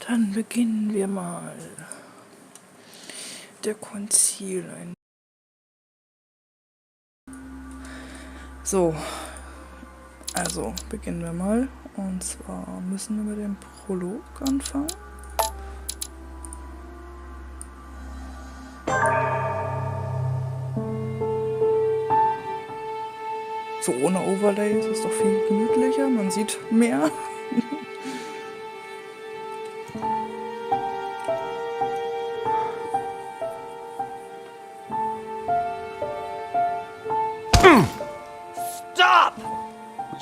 Dann beginnen wir mal. Der Konzil. So, also beginnen wir mal. Und zwar müssen wir mit dem Prolog anfangen. So ohne Overlay ist es doch viel gemütlicher, man sieht mehr. Stop!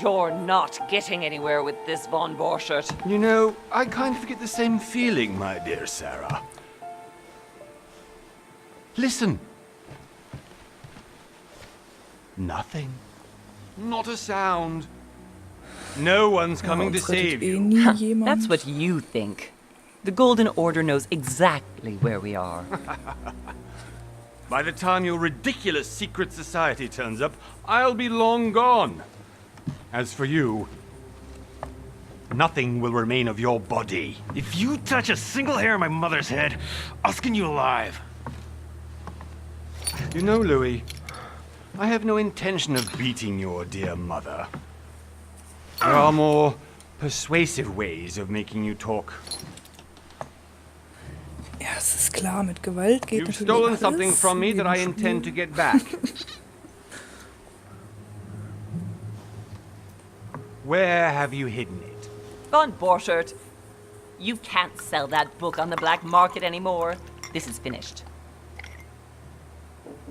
You're not getting anywhere with this Von Borchert. You know, I kind of get the same feeling, my dear Sarah. Listen. Nothing. Not a sound. No one's coming to save you. That's what you think. The Golden Order knows exactly where we are. By the time your ridiculous secret society turns up, I'll be long gone. As for you, nothing will remain of your body. If you touch a single hair on my mother's head, I'll skin you alive. You know, Louis, I have no intention of beating your dear mother. There are more persuasive ways of making you talk. Ja, es ist klar, mit Gewalt geht You've natürlich stolen alles, something from me wie that im I intend to Spiel. get back. Where have you hidden it? Von Borchert, you can't sell that book on the black market anymore. This is finished.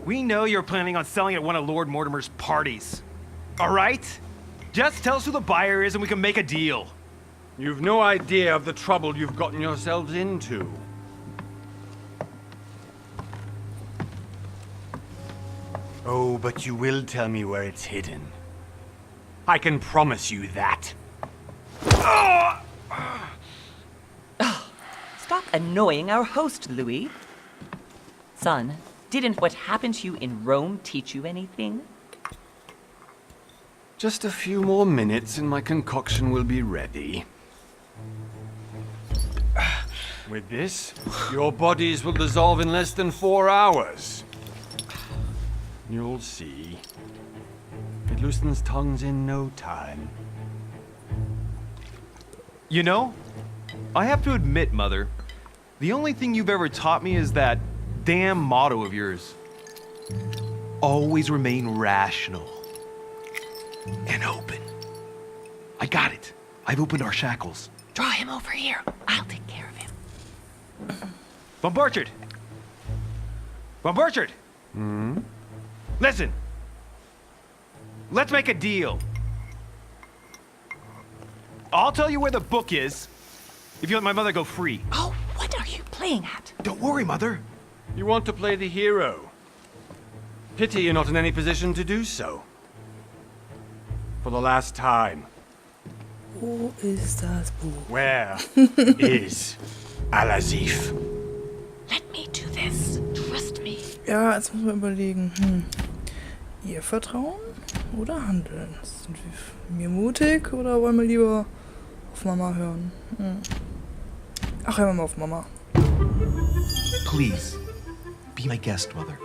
We know you're planning on selling at one of Lord Mortimer's parties. All right? Just tell us who the buyer is and we can make a deal. You've no idea of the trouble you've gotten yourselves into. Oh, but you will tell me where it's hidden. I can promise you that. Stop annoying our host, Louis. Son, didn't what happened to you in Rome teach you anything? Just a few more minutes and my concoction will be ready. With this, your bodies will dissolve in less than 4 hours. You'll see. It loosens tongues in no time. You know, I have to admit, Mother, the only thing you've ever taught me is that damn motto of yours. Always remain rational. And open. I got it. I've opened our shackles. Draw him over here. I'll take care of him. Von Borchert! Von Borchert! Listen. Let's make a deal. I'll tell you where the book is if you let my mother go free. Oh, what are you playing at? Don't worry, Mother. You want to play the hero. Pity you're not in any position to do so. For the last time. Wo ist das Buch? Where is Al-Azif? Let me do this. Trust me. Ja, jetzt muss man überlegen. Ihr Vertrauen oder Handeln? Sind wir mir mutig oder wollen wir lieber auf Mama hören? Ach, hören wir mal auf Mama. Please, be my guest, Mother.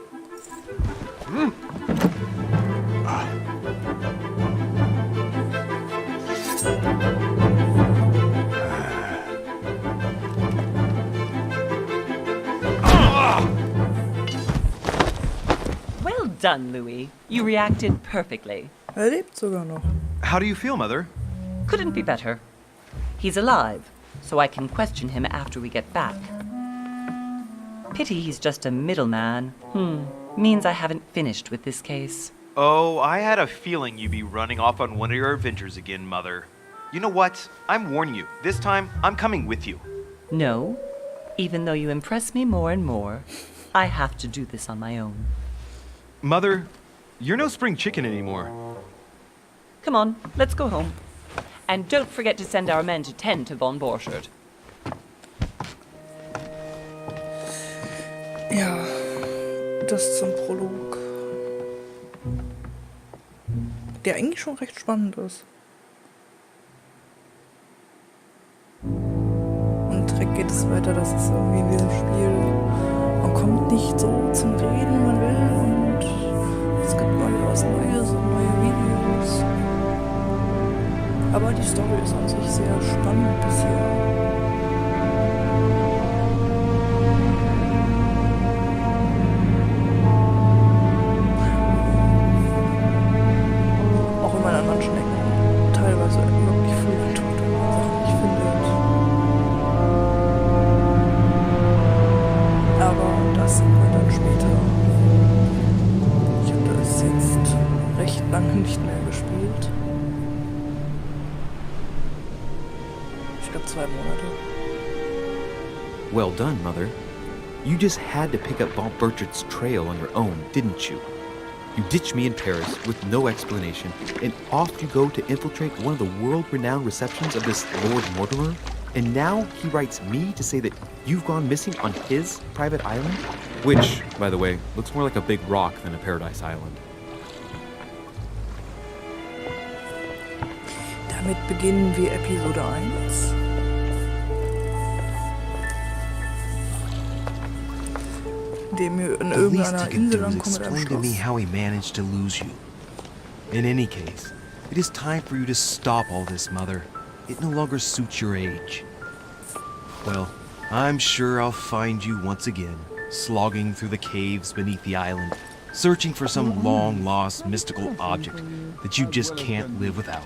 Well done, Louis. You reacted perfectly. Er lebt sogar noch. How do you feel, Mother? Couldn't be better. He's alive, so I can question him after we get back. Pity he's just a middleman. Means I haven't finished with this case. Oh, I had a feeling you'd be running off on one of your adventures again, Mother. You know what? I'm warning you. This time, I'm coming with you. No, even though you impress me more and more, I have to do this on my own. Mother, you're no spring chicken anymore. Come on, let's go home. And don't forget to send our men to tend to Von Borchert. Ja, das zum Prolog. Der eigentlich schon recht spannend ist. Und direkt geht geht es weiter, das ist irgendwie in diesem Spiel. Man kommt nicht so zum Reden, wie man will, und es gibt mal wieder was Neues und neue Videos. Aber die Story ist an sich sehr spannend bisher. Nicht mehr gespielt. Ich glaube 2 Monate. Well done, Mother. You just had to pick up Bob Burchard's trail on your own, didn't you? You ditched me in Paris with no explanation, and off you go to infiltrate one of the world-renowned receptions of this Lord Mortimer? And now he writes me to say that you've gone missing on his private island? Which, by the way, looks more like a big rock than a paradise island. Damit beginnen wir Episode 1. Indem wir in The least irgendeiner he can Insel do is ankommen mit einem explain to me Schloss. how he managed to lose you. In any case, it is time for you to stop all this, Mother. It no longer suits your age. Well, I'm sure I'll find you once again, slogging through the caves beneath the island, searching for some long-lost mystical object that you just can't live without.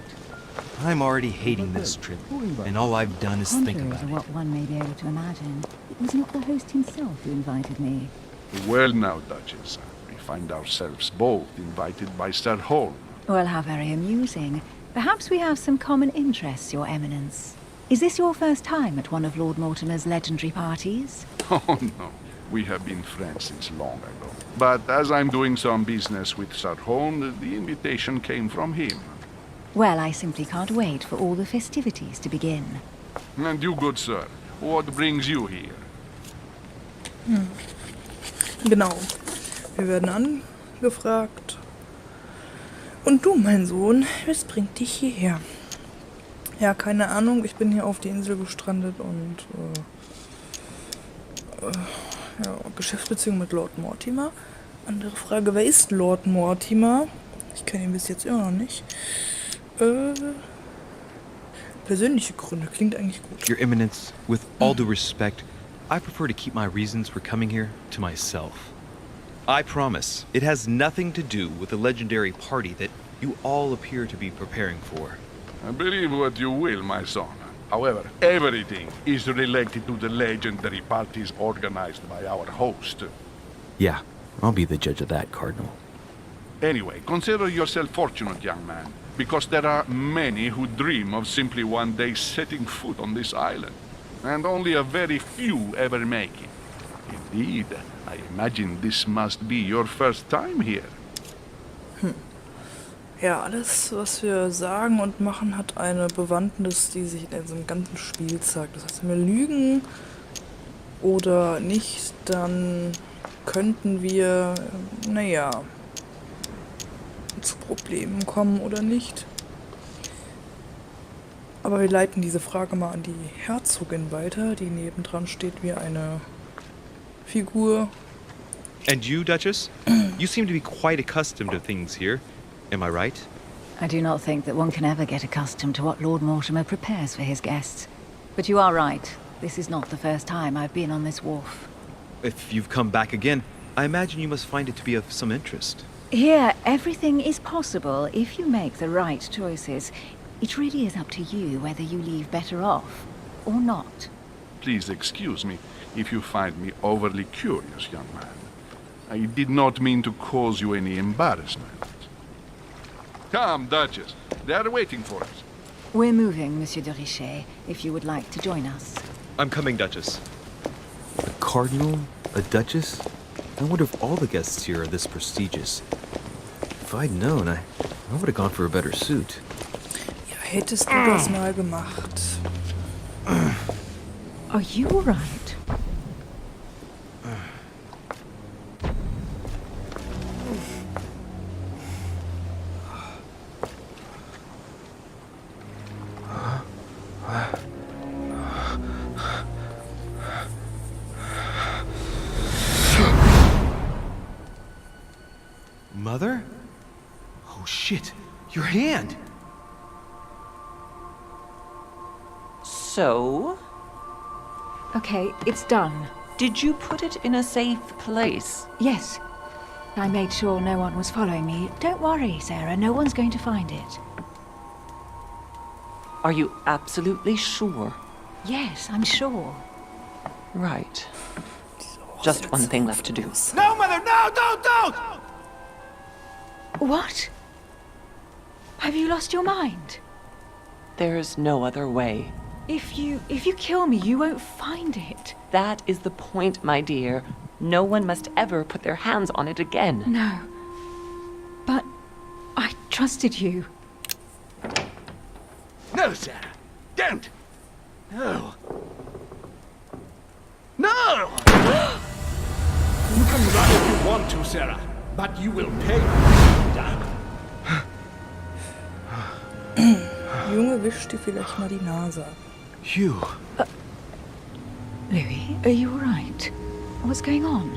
I'm already hating this trip, and all I've done is think Contrary about to it. what one may be able to imagine, it was not the host himself who invited me. Well now, Duchess, we find ourselves both invited by Sir Holm. Well, how very amusing. Perhaps we have some common interests, Your Eminence. Is this your first time at one of Lord Mortimer's legendary parties? Oh no, we have been friends since long ago. But as I'm doing some business with Sir Holm, the invitation came from him. Well, I simply can't wait for all the festivities to begin. And you, good sir, what brings you here? Genau. Wir werden angefragt. Und du, mein Sohn, was bringt dich hierher? Ja, keine Ahnung. Ich bin hier auf die Insel gestrandet und ja, Geschäftsbeziehung mit Lord Mortimer. Andere Frage, wer ist Lord Mortimer? Ich kenne ihn bis jetzt immer noch nicht. Persönliche Gründe, klingt eigentlich gut. Your Eminence, with all due respect, I prefer to keep my reasons for coming here to myself. I promise, it has nothing to do with the legendary party that you all appear to be preparing for. Believe what you will, my son. However, everything is related to the legendary parties organized by our host. Yeah, I'll be the judge of that, Cardinal. Anyway, consider yourself fortunate, young man, because there are many who dream of simply one day setting foot on this island, and only a very few ever make it. Indeed, I imagine this must be your first time here. Ja, alles, was wir sagen und machen, hat eine Bewandtnis, die sich in diesem ganzen Spiel zeigt. Das heißt, wenn wir lügen oder nicht, dann könnten wir, naja, zu Problemen kommen oder nicht. Aber wir leiten diese Frage mal an die Herzogin weiter, die nebendran steht wie eine Figur. And you, Duchess? You seem to be quite accustomed to things here. Am I right? I do not think that one can ever get accustomed to what Lord Mortimer prepares for his guests. But you are right. This is not the first time I've been on this wharf. If you've come back again, I imagine you must find it to be of some interest. Here, everything is possible if you make the right choices. It really is up to you whether you leave better off or not. Please excuse me if you find me overly curious, young man. I did not mean to cause you any embarrassment. Come, Duchess. They are waiting for us. We're moving, Monsieur de Richet, if you would like to join us. I'm coming, Duchess. A cardinal? A duchess? I wonder if all the guests here are this prestigious. If I'd known, I would have gone for a better suit. Ja, hättest du das mal gemacht. Are you all right? Mother? Oh shit, your hand! So, Okay, it's done. did you put it in a safe place? Yes. I made sure no one was following me. Don't worry, Sarah. No one's going to find it. Are you absolutely sure? Yes, I'm sure. Right. Just one thing left to do. No, Mother, no, don't! What? Have you lost your mind? There's no other way. If you kill me, you won't find it. That is the point, my dear. No one must ever put their hands on it again. No. But I trusted you. No, Sarah. Don't. No. No! You can run if you want to, Sarah. But you will pay. Damn. Junge, wisch dir vielleicht mal die Nase ab. Hugh. Louis, are you all right? What's going on?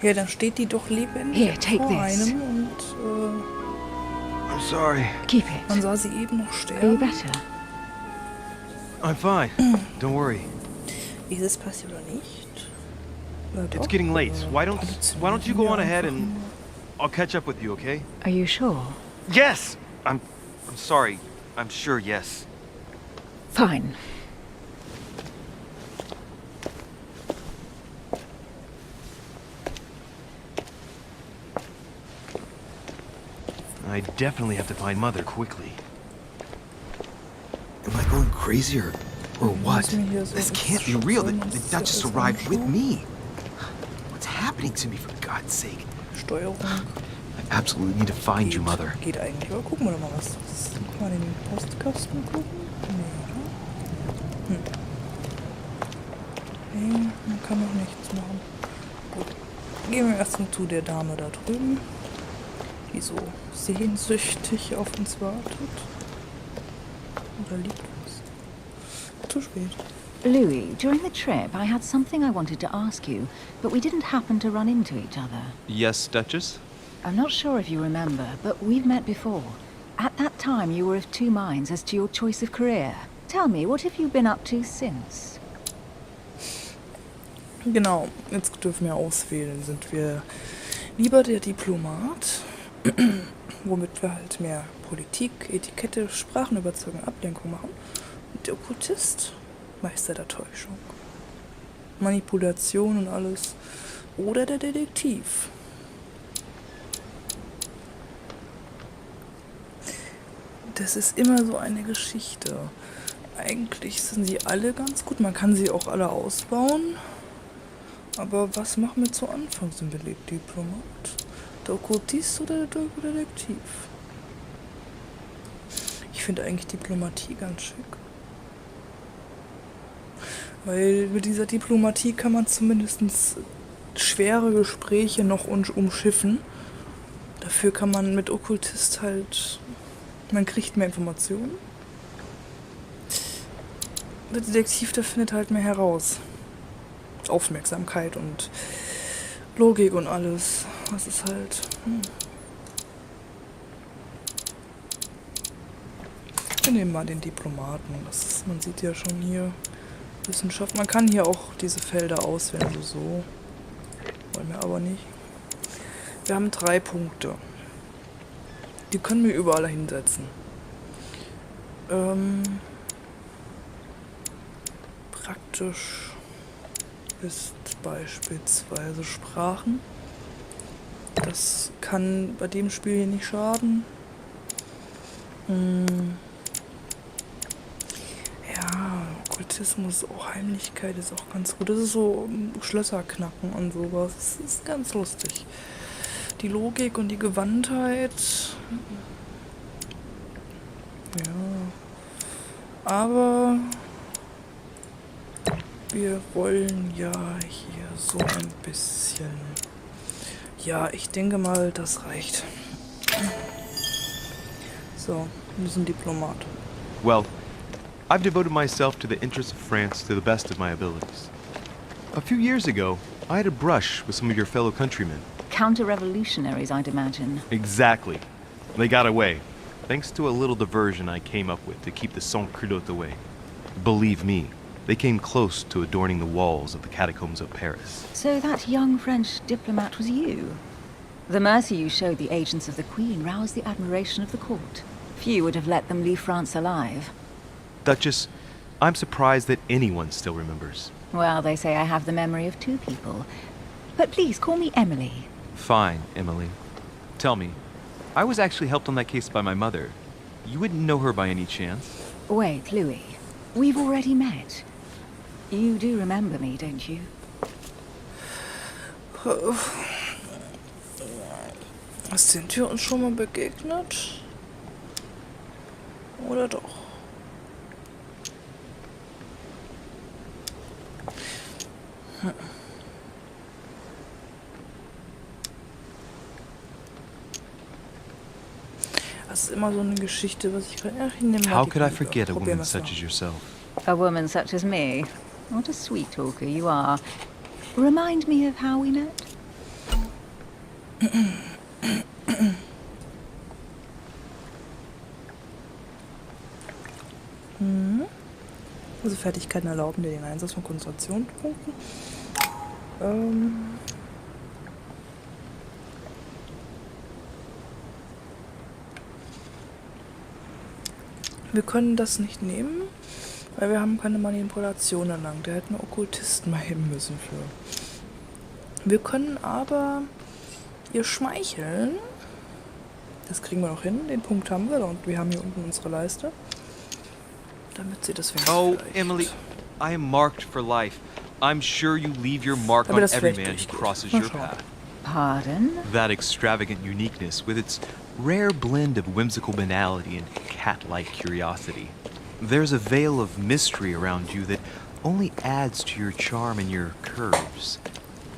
Ja, dann steht die doch lebendig Here, take vor this. einem und I'm sorry. Keep it. man sah sie eben noch Are you sterben. better? I'm fine. Don't worry. Ist es passiert oder nicht? It's getting late. Why don't you go on ahead and I'll catch up with you, okay? Are you sure? Yes! I'm sorry. I'm sure, yes. Fine. I definitely have to find Mother quickly. Am I going crazy or what? This can't be real. The Duchess arrived with me. What's happening to me, for God's sake? Steuerung I absolutely need to find you, Mother. geht eigentlich. Aber gucken wir doch mal, was das ist. Mal in den Postkasten gucken. Nee, oder? Nee, man kann noch nichts machen. Gut. Gehen wir erstmal zu der Dame da drüben, die so sehnsüchtig auf uns wartet. Oder liebt uns. Zu spät. Louis, during the trip, I had something I wanted to ask you, but we didn't happen to run into each other. Yes, Duchess? I'm not sure if you remember, but we've met before. At that time, you were of two minds as to your choice of career. Tell me, what have you been up to since? Genau, jetzt dürfen wir auswählen. Sind wir lieber der Diplomat, womit wir halt mehr Politik, Etikette, Sprachenüberzeugung, Ablenkung machen. Und der Okkultist, Meister der Täuschung, Manipulation und alles. Oder der Detektiv. Das ist immer so eine Geschichte. Eigentlich sind sie alle ganz gut. Man kann sie auch alle ausbauen. Aber was machen wir zu Anfang? Sind wir der Diplomat, der Okkultist oder der Detektiv? Ich finde eigentlich Diplomatie ganz schick. Weil mit dieser Diplomatie kann man zumindest schwere Gespräche noch umschiffen. Dafür kann man mit Okkultist halt... Man kriegt mehr Informationen. Der Detektiv, der findet halt mehr heraus. Aufmerksamkeit und Logik und alles. Das ist halt... Wir nehmen mal den Diplomaten. Man sieht ja schon hier Wissenschaft. Man kann hier auch diese Felder auswählen, so. Wollen wir aber nicht. Wir haben 3 Punkte. Die können wir überall hinsetzen. Praktisch ist beispielsweise Sprachen. Das kann bei dem Spiel hier nicht schaden. Ja, Okkultismus, auch Heimlichkeit ist auch ganz gut. Das ist so Schlösser knacken und sowas. Das ist ganz lustig. Die Logik und die Gewandtheit. Ja. Aber wir wollen ja hier so ein bisschen... Ja, ich denke mal, das reicht. So, wir sind Diplomat. Well, I've devoted myself to the interests of France to the best of my abilities. A few years ago, I had a brush with some of your fellow countrymen. Counter-revolutionaries, I'd imagine. Exactly. They got away, thanks to a little diversion I came up with to keep the sans-culottes away. Believe me, they came close to adorning the walls of the catacombs of Paris. So that young French diplomat was you? The mercy you showed the agents of the Queen roused the admiration of the court. Few would have let them leave France alive. Duchess, I'm surprised that anyone still remembers. Well, they say I have the memory of two people. But please, call me Emily. Fine, Emily. Tell me, I was actually helped on that case by my mother. You wouldn't know her by any chance? Wait, Louis. We've already met. You do remember me, don't you? Sind wir uns schon mal begegnet? Oder doch? Das ist immer so eine Geschichte, was ich kann. Ach, ich nehme mal How die could I Liebe. forget a Probieren woman wir's such mal. as yourself? A woman such as me. What a sweet talker you are. Remind me of how we met? Also Fertigkeiten erlauben dir den Einsatz von Konzentrationspunkten. Wir können das nicht nehmen, weil wir haben keine Manipulation erlangt. Da hätten wir Okkultisten mal heben müssen für. Wir können aber ihr schmeicheln. Das kriegen wir noch hin. Den Punkt haben wir und wir haben hier unten unsere Leiste. Damit sie das wenigstens Oh, vielleicht- Emily, I am marked for life. I'm sure you leave your mark Aber on das every vielleicht man who durchgeht. crosses Mal your schauen. path. Pardon? That extravagant uniqueness, with its rare blend of whimsical banality and cat-like curiosity. There's a veil of mystery around you that only adds to your charm and your curves.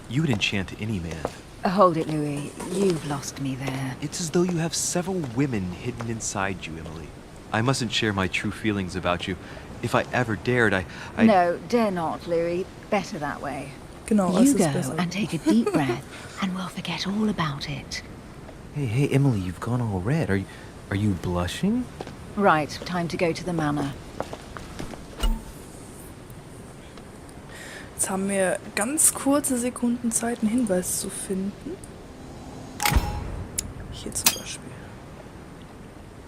You would enchant any man. Hold it, Louis. You've lost me there. It's as though you have several women hidden inside you, Emily. I mustn't share my true feelings about you. If I ever dared, I... No, dare not, Louis. Better that way. Genau, es You ist go besser. and take a deep breath, and we'll forget all about it. Hey, Emily, you've gone all red. Are you blushing? Right, time to go to the manor. Jetzt haben wir ganz kurze Sekunden Zeit, einen Hinweis zu finden. Hier zum Beispiel.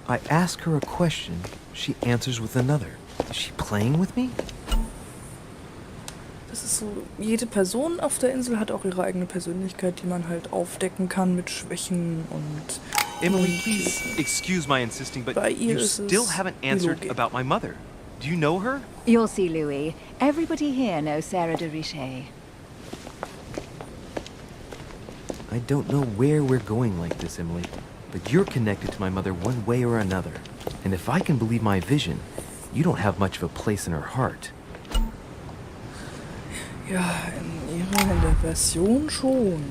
I ask her a question, she answers with another. Is she playing with me? Das ist so, jede Person auf der Insel hat auch ihre eigene Persönlichkeit, die man halt aufdecken kann mit Schwächen und... Emily, please excuse my insisting, but Bei ihr you ist es still haven't die answered Logik. about my mother. Do you know her? You'll see, Louis. Everybody here knows Sarah de Richet. I don't know where we're going like this, Emily, but you're connected to my mother one way or another. And if I can believe my vision, you don't have much of a place in her heart. Ja, in der Version schon.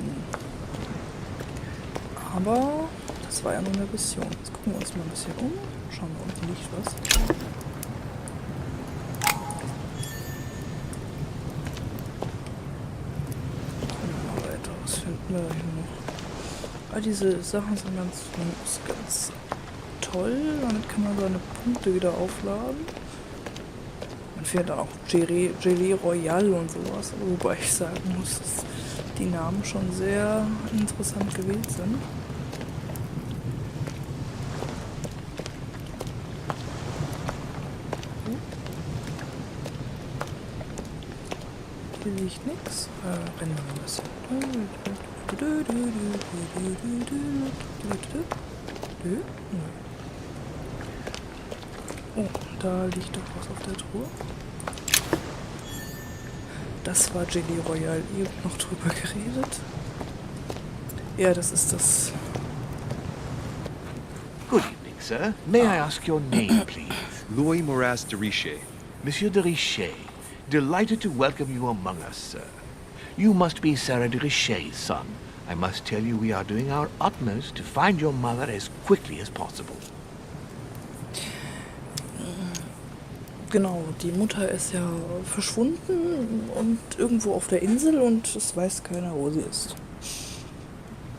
Aber das war ja nur eine Version. Jetzt gucken wir uns mal ein bisschen um. Schauen wir, unten liegt was. Gucken wir mal weiter. Was finden wir hier noch? Ah, diese Sachen sind ganz toll. Damit kann man seine Punkte wieder aufladen. Man findet dann auch Gelee Royal und sowas. Wobei ich sagen muss, dass die Namen schon sehr interessant gewählt sind. Hier liegt nichts. Rennen wir mal ein bisschen. Oh, da liegt doch was auf der Truhe. Das war Gelee Royal. Ihr habt noch drüber geredet. Ja, das ist das. Good evening, sir. May I ask your name, please? Louis Moras de Richet. Monsieur de Richet. Delighted to welcome you among us, sir. You must be Sarah de Richet's son. I must tell you we are doing our utmost to find your mother as quickly as possible. Genau, die Mutter ist ja verschwunden und irgendwo auf der Insel und es weiß keiner, wo sie ist.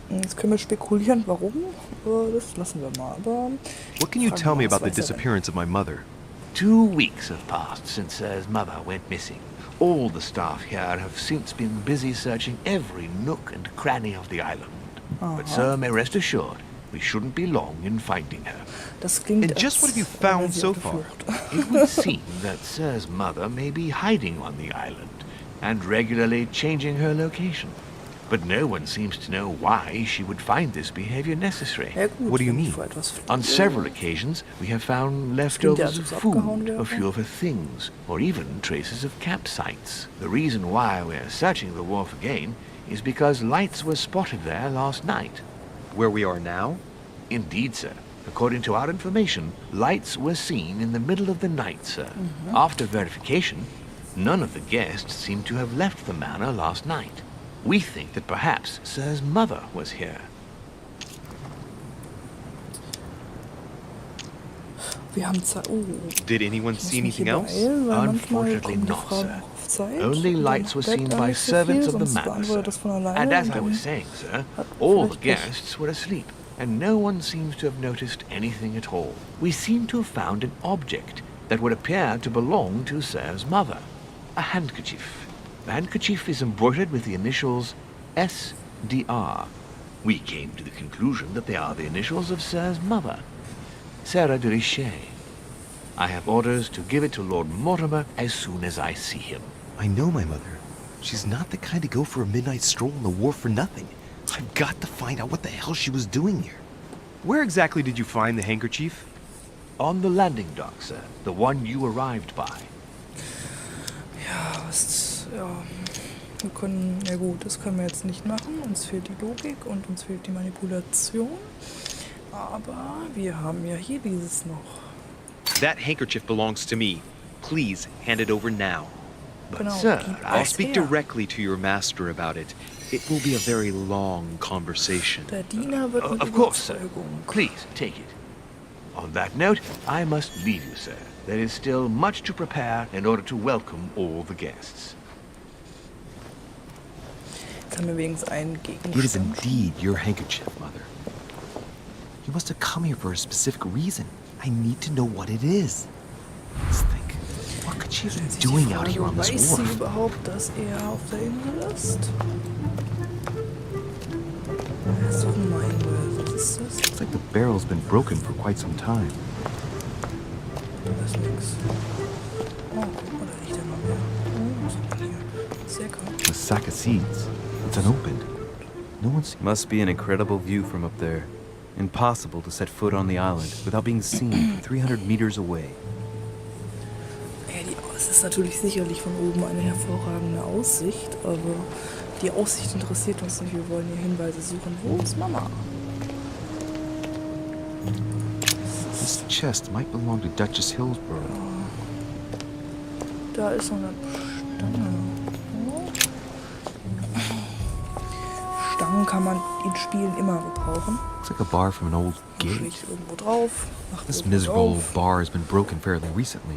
Jetzt können wir spekulieren, warum, aber das lassen wir mal. Aber What can you fragen tell wir me mal, about the was weiß er denn? disappearance of my mother? 2 weeks have passed since Sir's mother went missing. All the staff here have since been busy searching every nook and cranny of the island. But Sir may rest assured, we shouldn't be long in finding her. Das klingt And just what have you als wäre found sie so auf der far? Flucht. It would seem that Sir's mother may be hiding on the island and regularly changing her location. But no one seems to know why she would find this behavior necessary. Ja gut, What do you wenn ich mean? vor etwas fliege. On several occasions, we have found klingt ja, leftovers als of ob es abgehauen food, wäre. a few of her things, or even traces of campsites. The reason why we're searching the wharf again is because lights were spotted there last night. Where we are now? Indeed, sir. According to our information, lights were seen in the middle of the night, sir. After verification, none of the guests seem to have left the manor last night. We think that perhaps Sir's mother was here. Wir haben Zeit. Oh, Did anyone ich muss see mich anything hier else? beeilen, weil manchmal Unfortunately kommen die not, Fragen sir. auch auf Zeit. Only und lights dann were seen bleibt by gar nicht so servants viel, of the sonst manor, beantwortet das sir. von alleine. And as und I was dann saying, sir, hat all the vielleicht nicht- guests were asleep, and no one seems to have noticed anything at all. We seem to have found an object that would appear to belong to Sir's mother. A handkerchief. The handkerchief is embroidered with the initials SDR. We came to the conclusion that they are the initials of Sir's mother, Sarah de Richet. I have orders to give it to Lord Mortimer as soon as I see him. I know my mother. She's not the kind to go for a midnight stroll on the wharf for nothing. I've got to find out what the hell she was doing here. Where exactly did you find the handkerchief? On the landing dock, sir. The one you arrived by. Ja, wir können, ja gut, das können wir jetzt nicht machen. Uns fehlt die Logik und uns fehlt die Manipulation. Aber wir haben ja hier dieses noch. That handkerchief belongs to me. Please hand it over now. But, Genau, sir, gib I I'll speak her. directly to your master about it. It will be a very long conversation. Der Diener wird mit of course, sir. Überzeugung. Please, take it. On that note, I must leave you, sir. There is still much to prepare in order to welcome all the guests. Jetzt haben wir wenigstens einen It is Gegenstand. indeed your handkerchief, Mother. You must have come here for a specific reason. I need to know what it is. Let's think. What could she have been Sich die doing out Frage, here on this weiß sie wharf? überhaupt, dass er auf der Insel ist? Suchen wir Hinweise. Was ist das? Looks like the barrel's been broken for quite some time. Da ist nix. Oh, guck mal, da liegt ja noch mehr. Oh, was hat man hier? Säcke. A sack of seeds. It's unopened. No one's... Must be an incredible view from up there. Impossible to set foot on the island without being seen from 300 meters away. Ja, es ist natürlich sicherlich von oben eine hervorragende Aussicht, aber die Aussicht interessiert uns nicht. Wir wollen hier Hinweise suchen. Wo ist Mama? This chest might belong to Duchess Hillsborough. Da ist noch eine Stange. Oh. Stangen kann man in Spielen immer gebrauchen. Looks like a bar from an old Man gate. schlägt irgendwo drauf, macht This irgendwo miserable old drauf. bar has been broken fairly recently.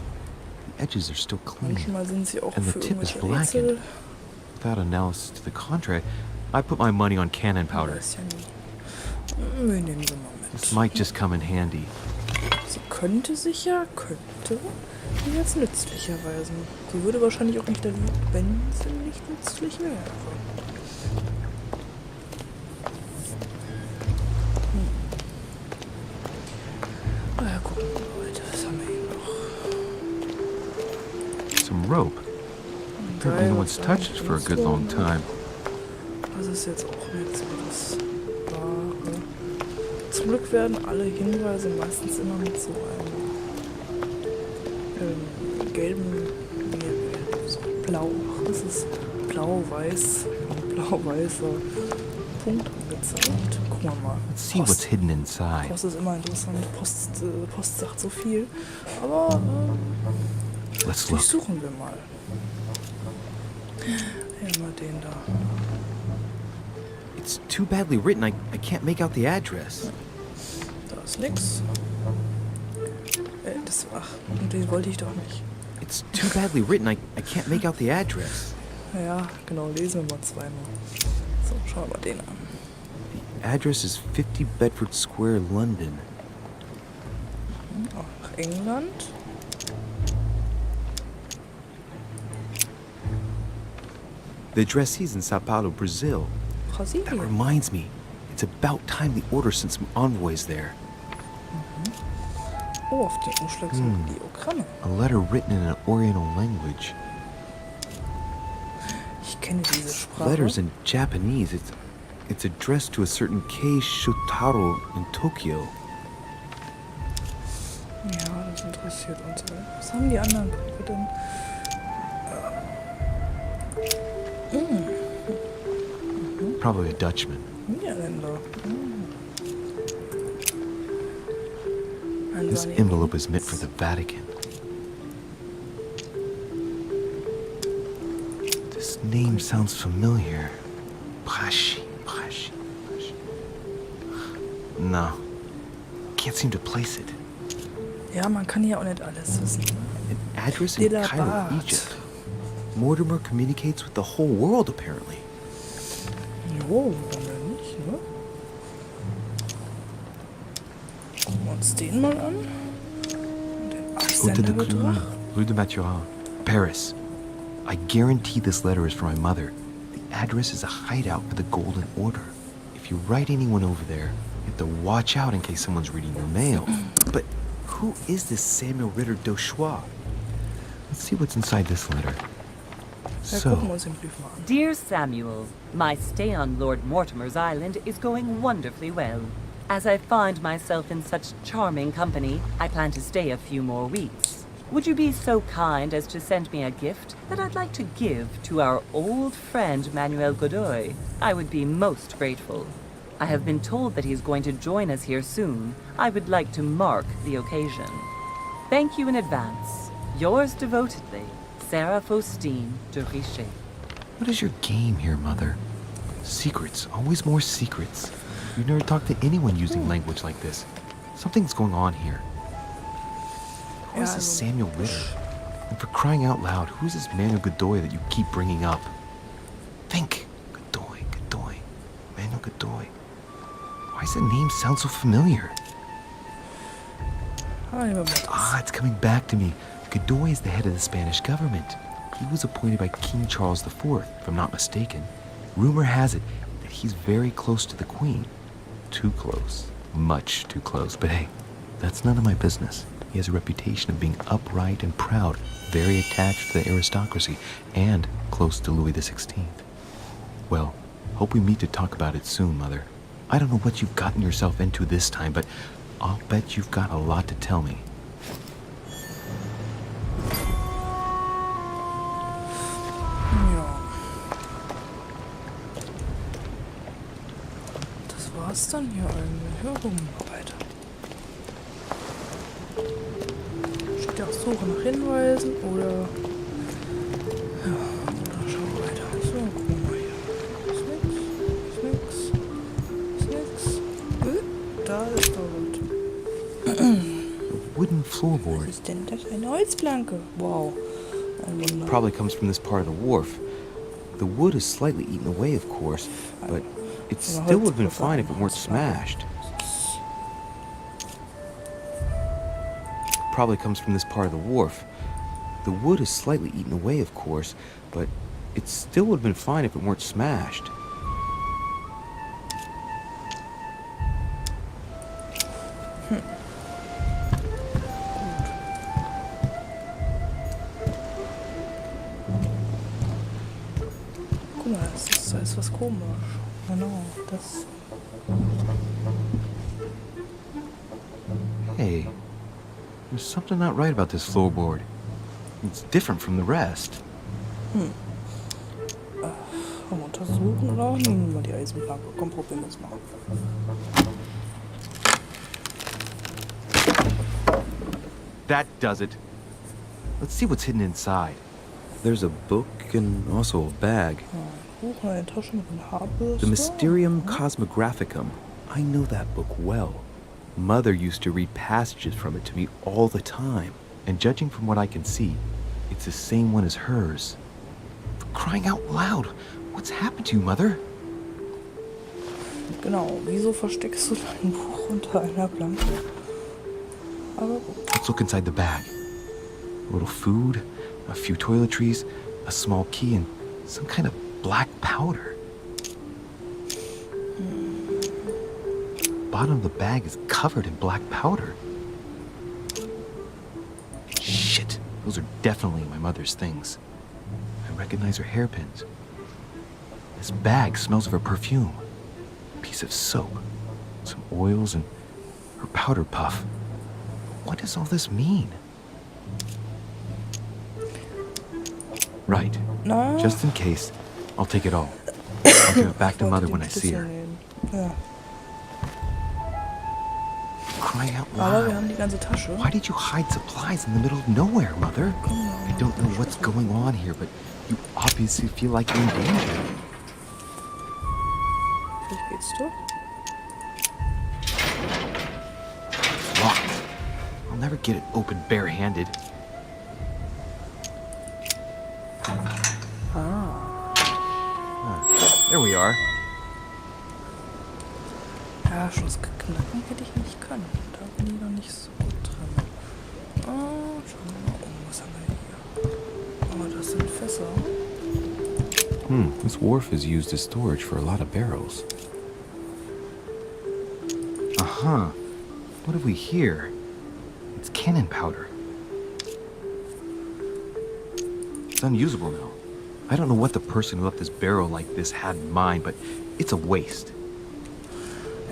The edges are still clean. Manchmal sind sie auch And the für tip is irgendwelche blackened. Rätsel. Without analysis to the contrary, I put my money on cannon powder. Weiß ja nie. Wir nehmen sie mal mit. This might just come in handy. Sie könnte sich jetzt nützlich erweisen. Sie würde wahrscheinlich auch nicht erleben, wenn sie nicht nützlich wäre. Na ja, gucken wir weiter. Was haben wir hier noch? Some rope. Apparently no one's touched it for a good long time. Das ist jetzt auch nicht so das Wahre. Zum Glück werden alle Hinweise meistens immer mit so einem gelben, so blau, das ist blau-weiß, ein blau-weißer Punkt angezeigt. Gucken wir mal. Let's see what's hidden inside. Post ist immer interessant, Post sagt so viel, aber Let's look. durchsuchen wir mal. Immer den da. It's too badly written, I can't make out the address. Da ist nix. Ach, den wollte ich doch nicht. It's too badly written. I can't make out the address. Ja, genau, lesen wir mal zweimal. So, schauen wir den an. The address is 50 Bedford Square, London. Auch nach England. The addressee's in Sao Paulo, Brazil. That Brasilien. reminds me, it's about time the Order sent some envoys there. Oh, auf dem Umschlag sind Diagramme. A letter written in an Oriental language. Ich kenne diese Sprache. Letters in Japanese. It's addressed to a certain Kei Shotaro in Tokyo. Ja, das interessiert uns. Was haben die anderen Briefe denn? Probably a Dutchman. Niederländer. This envelope is meant for the Vatican. This name sounds familiar. Prashi. No. Can't seem to place it. Ja, man kann hier auch nicht alles wissen. An address in Cairo, Delabat. Egypt. Mortimer communicates with the whole world, apparently. Jo, warum denn nicht, ne? Gucken wir uns den mal an. Und den Hotel de Absenderbetrag. Cluny, Rue de Mathurin, Paris. I guarantee this letter is for my mother. The address is a hideout for the Golden Order. If you write anyone over there, you have to watch out in case someone's reading your mail. But who is this Samuel Ritter d'Auchois? Let's see what's inside this letter. Ja, gucken wir uns den Brief mal an. Dear Samuel, my stay on Lord Mortimer's island is going wonderfully well. As I find myself in such charming company, I plan to stay a few more weeks. Would you be so kind as to send me a gift that I'd like to give to our old friend Manuel Godoy? I would be most grateful. I have been told that he's going to join us here soon. I would like to mark the occasion. Thank you in advance. Yours devotedly, Sarah Faustine de Richet. What is your game here, Mother? Secrets, always more secrets. You've never talked to anyone using language like this. Something's going on here. Who is this Samuel Ritter? And for crying out loud, who is this Manuel Godoy that you keep bringing up? Think! Godoy. Manuel Godoy. Why does the name sound so familiar? It's coming back to me. Godoy is the head of the Spanish government. He was appointed by King Charles IV, if I'm not mistaken. Rumor has it that he's very close to the Queen. Too close. Much too close. But hey, that's none of my business. He has a reputation of being upright and proud, very attached to the aristocracy, and close to Louis XVI. Well, hope we meet to talk about it soon, Mother. I don't know what you've gotten yourself into this time, but I'll bet you've got a lot to tell me. Ja. Das war's dann hier eigentlich. Ja, gucken wir mal weiter. Steht ja auch Suche nach Hinweisen oder... Ja, oder schauen wir weiter. So, gucken wir mal hier. Ist nix. Da ist doch was. A wooden Was floorboard. ist denn das? Eine Holzplanke. Wow. Ein Wunder. Probably comes from this part of the wharf. The wood is slightly eaten away, of course, but it still would have been fine if it weren't smashed. Probably comes from this part of the wharf. The wood is slightly eaten away, of course, but it still would have been fine if it weren't smashed. Guck mal, da ist was komisch. Genau, das. Hey, there's something not right about this floorboard. It's different from the rest. Haben wir untersuchen oder nehmen wir die Eisenplanke? Komm, probieren wir es mal. That does it. Let's see what's hidden inside. There's a book and also a bag. Buch, eine Tasche mit einer Haarbürste. The Mysterium Cosmographicum. I know that book well. Mother used to read passages from it to me all the time. And judging from what I can see, It's the same one as hers. For crying out loud, what's happened to you, Mother? Genau, wieso versteckst du dein Buch unter einer Planke? Aber gut. Let's look inside the bag. A little food, a few toiletries, a small key, and some kind of black powder. Bottom of the bag is covered in black powder. Shit, those are definitely my mother's things. I recognize her hairpins. This bag smells of her perfume. A piece of soap, some oils, and her powder puff. What does all this mean? Right. Na? Just in case, I'll take it all. I'll give it back to Mother when I see her. Ja. Crying out Aber wir loud. haben die ganze Tasche. Why did you hide supplies in the middle of nowhere, Mother? I don't know what's going on here, but you obviously feel like you're in danger. Vielleicht geht's doch. It's locked. I'll never get it open barehanded. There we are. Ja, Schussknacken hätte ich nicht können. Da bin ich noch nicht so gut drin. Oh, schauen wir mal um. Was haben wir hier? Oh, das sind Fässer. This wharf is used as storage for a lot of barrels. Uh-huh. What have we here? It's cannon powder. It's unusable now. I don't know what the person who left this barrel like this had in mind, but it's a waste.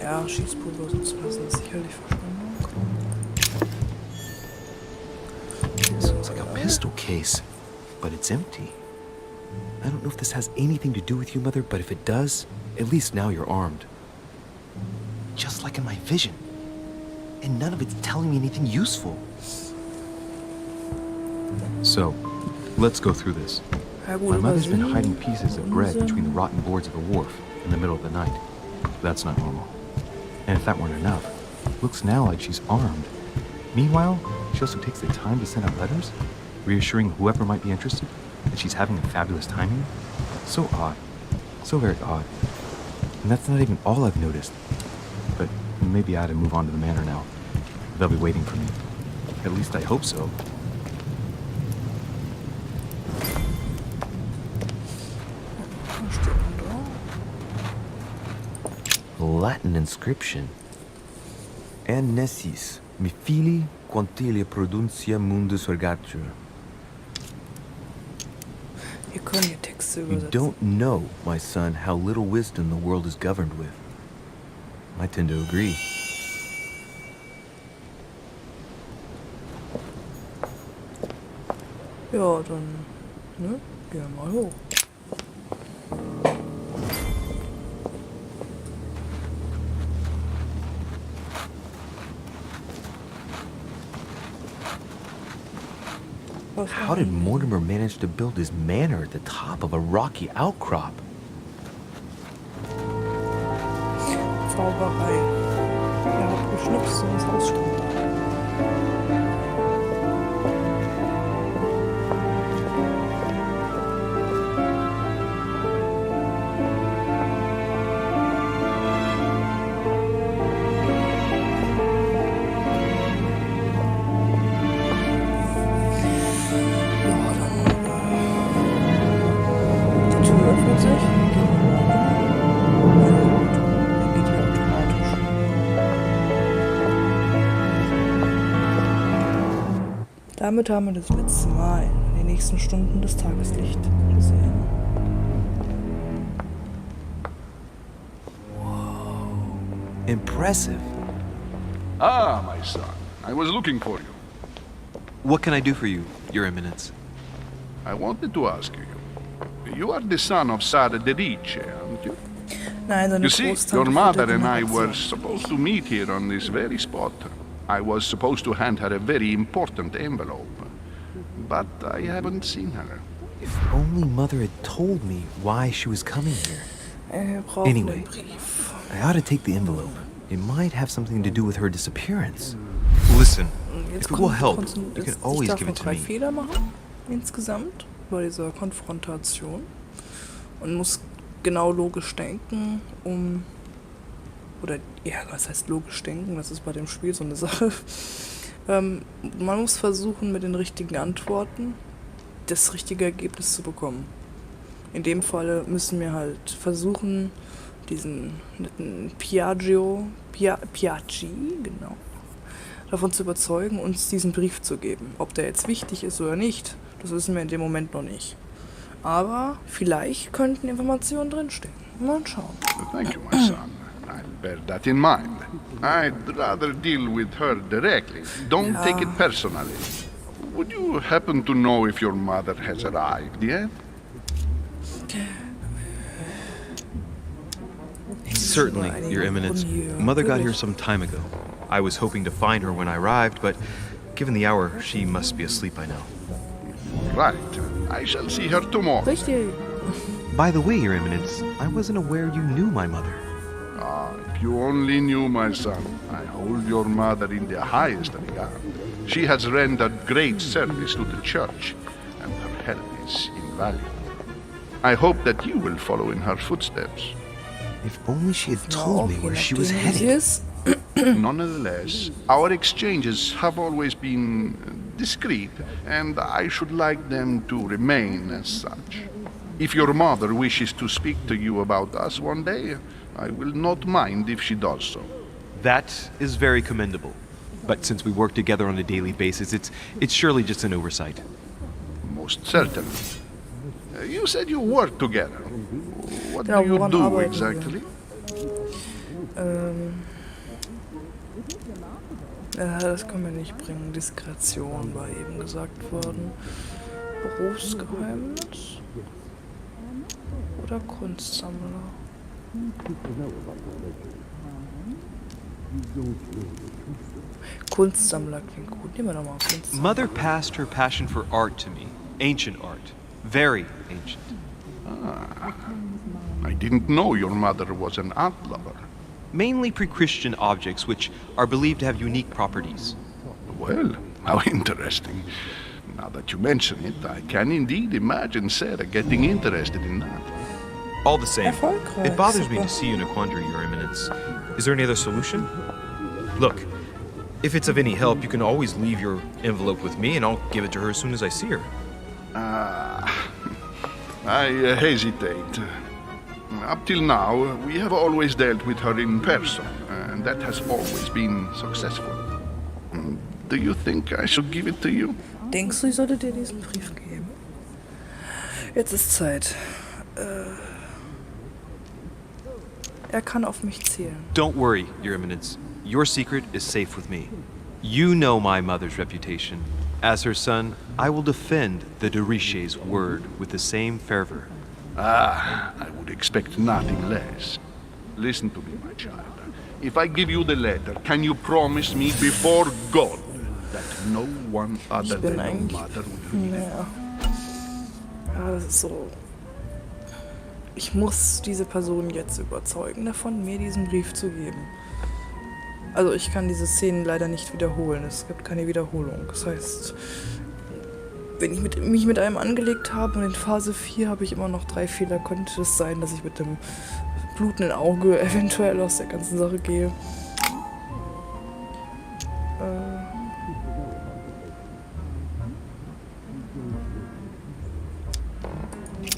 Ja, Schießpulver zuzulassen ist sicherlich Verschwendung. This looks like a pistol case, but it's empty. I don't know if this has anything to do with you, Mother, but if it does, at least now you're armed. Just like in my vision. And none of it's telling me anything useful. So, let's go through this. Ja, gut, My mother's been übersehen. hiding pieces of bread between the rotten boards of a wharf in the middle of the night. That's not normal. And if that weren't enough, looks now like she's armed. Meanwhile, she also takes the time to send out letters, reassuring whoever might be interested that she's having a fabulous time here. So odd. So very odd. And that's not even all I've noticed. But maybe I ought to move on to the manor now. They'll be waiting for me. At least I hope so. Was steht denn da? Latin inscription. En nessis, mi fili quantilia produncia mundus ergatur. Wir können hier Texte You übersetzen. don't know, my son, how little wisdom the world is governed with. I tend to agree. Ja, dann, ne? Gehen wir mal hoch. Was How did Mortimer manage to build his manor at the top of a rocky outcrop? Zauberei. Er hat geschnipst und das Haus stand da. Die Tür öffnet sich. Dann geht die automatisch. Damit haben wir das letzte Mal in den nächsten Stunden das Tageslicht gesehen. Impressive. Ah, my son, I was looking for you. What can I do for you, Your Eminence? I wanted to ask you. You are the son of Sara de Ricci, aren't you? Nein, seine You see, Großtante your von mother der and I Generation. were supposed to meet here on this very spot. I was supposed to hand her a very important envelope. But I haven't seen her. If only Mother had told me why she was coming here. Wir brauchen Anyway. den Brief. I ought to take the envelope. It might have something to do with her disappearance. Listen, Jetzt if it will help, konntest you can sich always davon give it to 3 me. Fehler machen. insgesamt bei dieser Konfrontation und muss genau logisch denken, was heißt logisch denken, das ist bei dem Spiel so eine Sache. Man muss versuchen, mit den richtigen Antworten das richtige Ergebnis zu bekommen. In dem Fall müssen wir halt versuchen, diesen netten Piaggi, genau, davon zu überzeugen, uns diesen Brief zu geben. Ob der jetzt wichtig ist oder nicht, das wissen wir in dem Moment noch nicht. Aber vielleicht könnten Informationen drinstecken. Mal schauen. Thank you, my son. I'll bear that in mind. I'd rather deal with her directly. Don't take it personally. Would you happen to know if your mother has arrived yet? Certainly, Your Eminence. Mother got here some time ago. I was hoping to find her when I arrived, but given the hour, she must be asleep by now. Right. I shall see her tomorrow. Richtig. By the way, Your Eminence, I wasn't aware you knew my mother. Ah, if you only knew, my son. I hold your mother in the highest regard. She has rendered great service to the church, and her help is invaluable. I hope that you will follow in her footsteps. If only she had told me where she was headed. Nonetheless, our exchanges have always been discreet, and I should like them to remain as such. If your mother wishes to speak to you about us one day, I will not mind if she does so. That is very commendable. But since we work together on a daily basis, it's surely just an oversight. Most certainly. You said you work together. What Ja, do you woran do arbeiten exactly? Das können wir nicht bringen. Diskretion war eben gesagt worden. Berufsgeheimnis oder Kunstsammler? Kunstsammler klingt gut. Nehmen wir doch mal Kunstsammler. Mother passed her passion for art to me. Ancient art. Very ancient. I didn't know your mother was an art lover. Mainly pre-Christian objects which are believed to have unique properties. Well, how interesting. Now that you mention it, I can indeed imagine Sarah getting interested in that. All the same, Erfolgreich, it bothers me super. to see you in a quandary, Your Eminence. Is there any other solution? Look, if it's of any help, you can always leave your envelope with me and I'll give it to her as soon as I see her. I hesitate. Up till now, we have always dealt with her in person, and that has always been successful. Do you think I should give it to you? Denkst du, ich sollte dir diesen Brief geben? Jetzt ist Zeit. Er kann auf mich zählen. Don't worry, Your Eminence. Your secret is safe with me. You know my mother's reputation. As her son, I will defend the de Richet's word with the same fervor. Ah, I would expect nothing less. Listen to me, my child. If I give you the letter, can you promise me before God that no one other bin than your eigentlich- mother will read it? Ja. Ja, das ist so. Ich muss diese Person jetzt überzeugen davon, mir diesen Brief zu geben. Also ich kann diese Szenen leider nicht wiederholen. Es gibt keine Wiederholung. Das heißt, wenn ich mich mit einem angelegt habe und in Phase 4 habe ich immer noch 3 Fehler, könnte es sein, dass ich mit dem blutenden Auge eventuell aus der ganzen Sache gehe.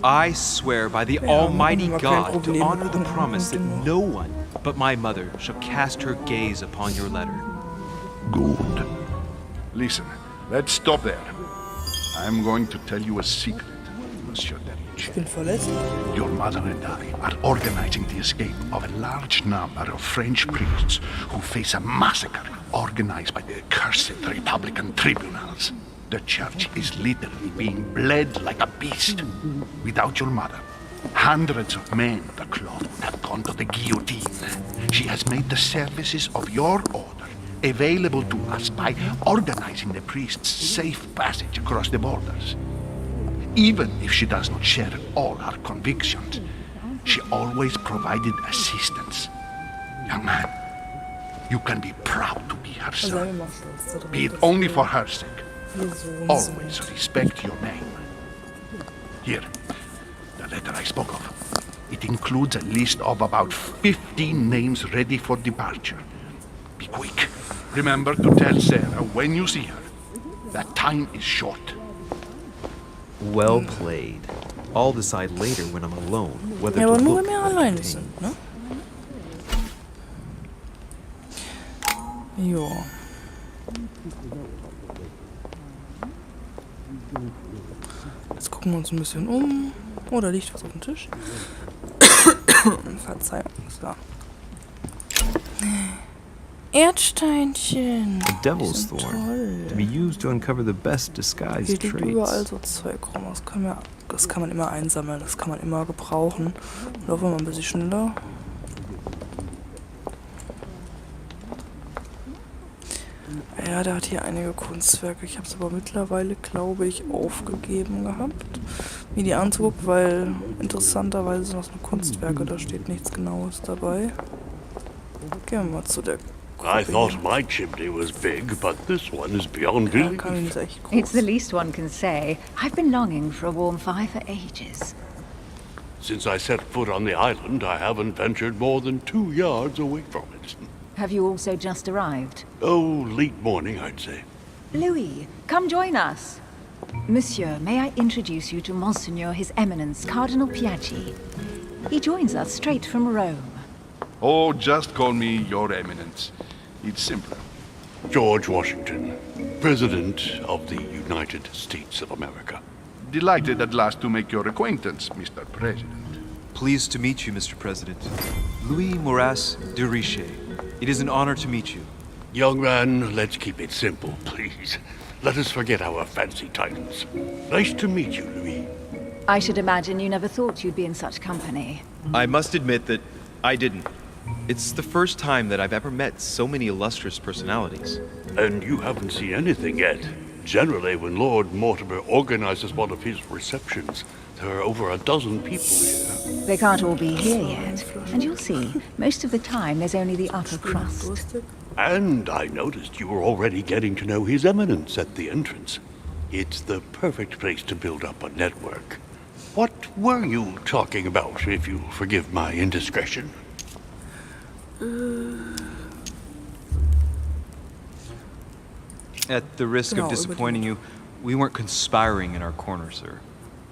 I swear by the Ja, Almighty machen wir kein God to Problem. honor the promise that Genau. no one but my mother shall cast her gaze upon your letter. Good. Listen, let's stop there. I'm going to tell you a secret, Monsieur Ich Derich. bin verletzt. Your mother and I are organizing the escape of a large number of French priests who face a massacre organized by the accursed Republican tribunals. The church is literally being bled like a beast. Without your mother, hundreds of men of the cloth would have gone to the guillotine. She has made the services of your order available to us by organizing the priests' safe passage across the borders. Even if she does not share all her convictions, she always provided assistance. Young man, you can be proud to be her Sei mir son. mal stolz darauf. Be it only for her sake. Ihr Sohn Always seid. respect your name. Here, the letter I spoke of. It includes a list of about 15 names ready for departure. Be quick. Remember to tell Sarah when you see her that time is short. Well played. I'll decide later when I'm alone whether Ja, to aber nur look wenn wir or alleine detain. sind, ne? Jo. Jetzt gucken wir uns ein bisschen um. Oh, da liegt was auf dem Tisch. Verzeihung, so. Erdsteinchen. A devil's Die sind thorn, to toll. be used to uncover the best Hier disguised liegt überall traits. so Zeug rum. Das kann man immer einsammeln, das kann man immer gebrauchen. Laufen wir mal ein bisschen schneller. Ja, der hat hier einige Kunstwerke. Ich habe es aber mittlerweile, glaube ich, aufgegeben gehabt, mir die anzugucken, weil interessanterweise sind das nur Kunstwerke, da steht nichts Genaues dabei. Gehen wir mal zu der I Gruppe thought hier. my chimney was big, but this one is beyond Ja, belief. Kamin ist echt It's the groß. least one can say. I've been longing for a warm fire for ages. Since I set foot on the island, I haven't ventured more than 2 yards away from it. Have you also just arrived? Oh, late morning, I'd say. Louis, come join us. Monsieur, may I introduce you to Monseigneur His Eminence, Cardinal Piaggi. He joins us straight from Rome. Oh, just call me Your Eminence. It's simpler. George Washington, President of the United States of America. Delighted at last to make your acquaintance, Mr. President. Pleased to meet you, Mr. President. Louis Moras de Richet. It is an honor to meet you. Young man, let's keep it simple, please. Let us forget our fancy titles. Nice to meet you, Louis. I should imagine you never thought you'd be in such company. I must admit that I didn't. It's the first time that I've ever met so many illustrious personalities. And you haven't seen anything yet. Generally, when Lord Mortimer organizes one of his receptions, there are over a dozen people here. They can't all be here yet. And you'll see, most of the time there's only the upper crust. Durstig. And I noticed you were already getting to know His Eminence at the entrance. It's the perfect place to build up a network. What were you talking about, if you'll forgive my indiscretion? At the risk No, of it disappointing you, we weren't conspiring in our corner, sir.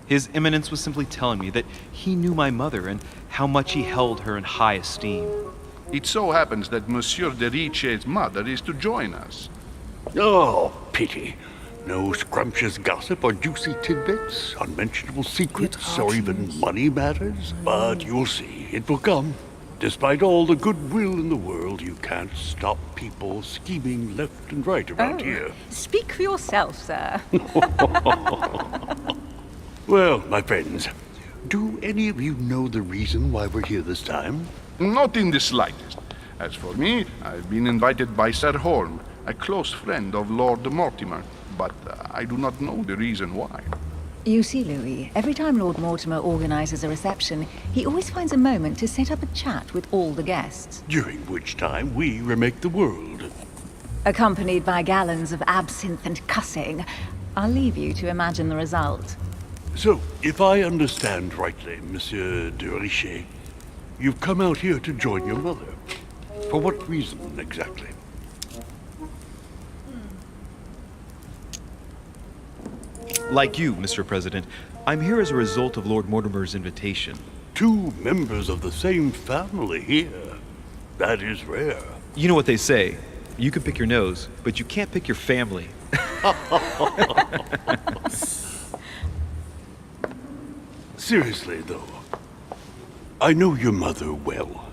His Eminence was simply telling me that he knew my mother and how much he held her in high esteem. It so happens that Monsieur de Richet's mother is to join us. Oh, pity. No scrumptious gossip or juicy tidbits, unmentionable secrets, or even money matters. But you'll see, it will come. Despite all the goodwill in the world, you can't stop people scheming left and right around here. Speak for yourself, sir. Well, my friends, do any of you know the reason why we're here this time? Not in the slightest. As for me, I've been invited by Sir Holm, a close friend of Lord Mortimer, but I do not know the reason why. You see, Louis, every time Lord Mortimer organizes a reception, he always finds a moment to set up a chat with all the guests. During which time we remake the world. Accompanied by gallons of absinthe and cussing. I'll leave you to imagine the result. So, if I understand rightly, Monsieur de Richet, you've come out here to join your mother. For what reason, exactly? Like you, Mr. President, I'm here as a result of Lord Mortimer's invitation. 2 members of the same family here. That is rare. You know what they say. You can pick your nose, but you can't pick your family. Seriously, though, I know your mother well.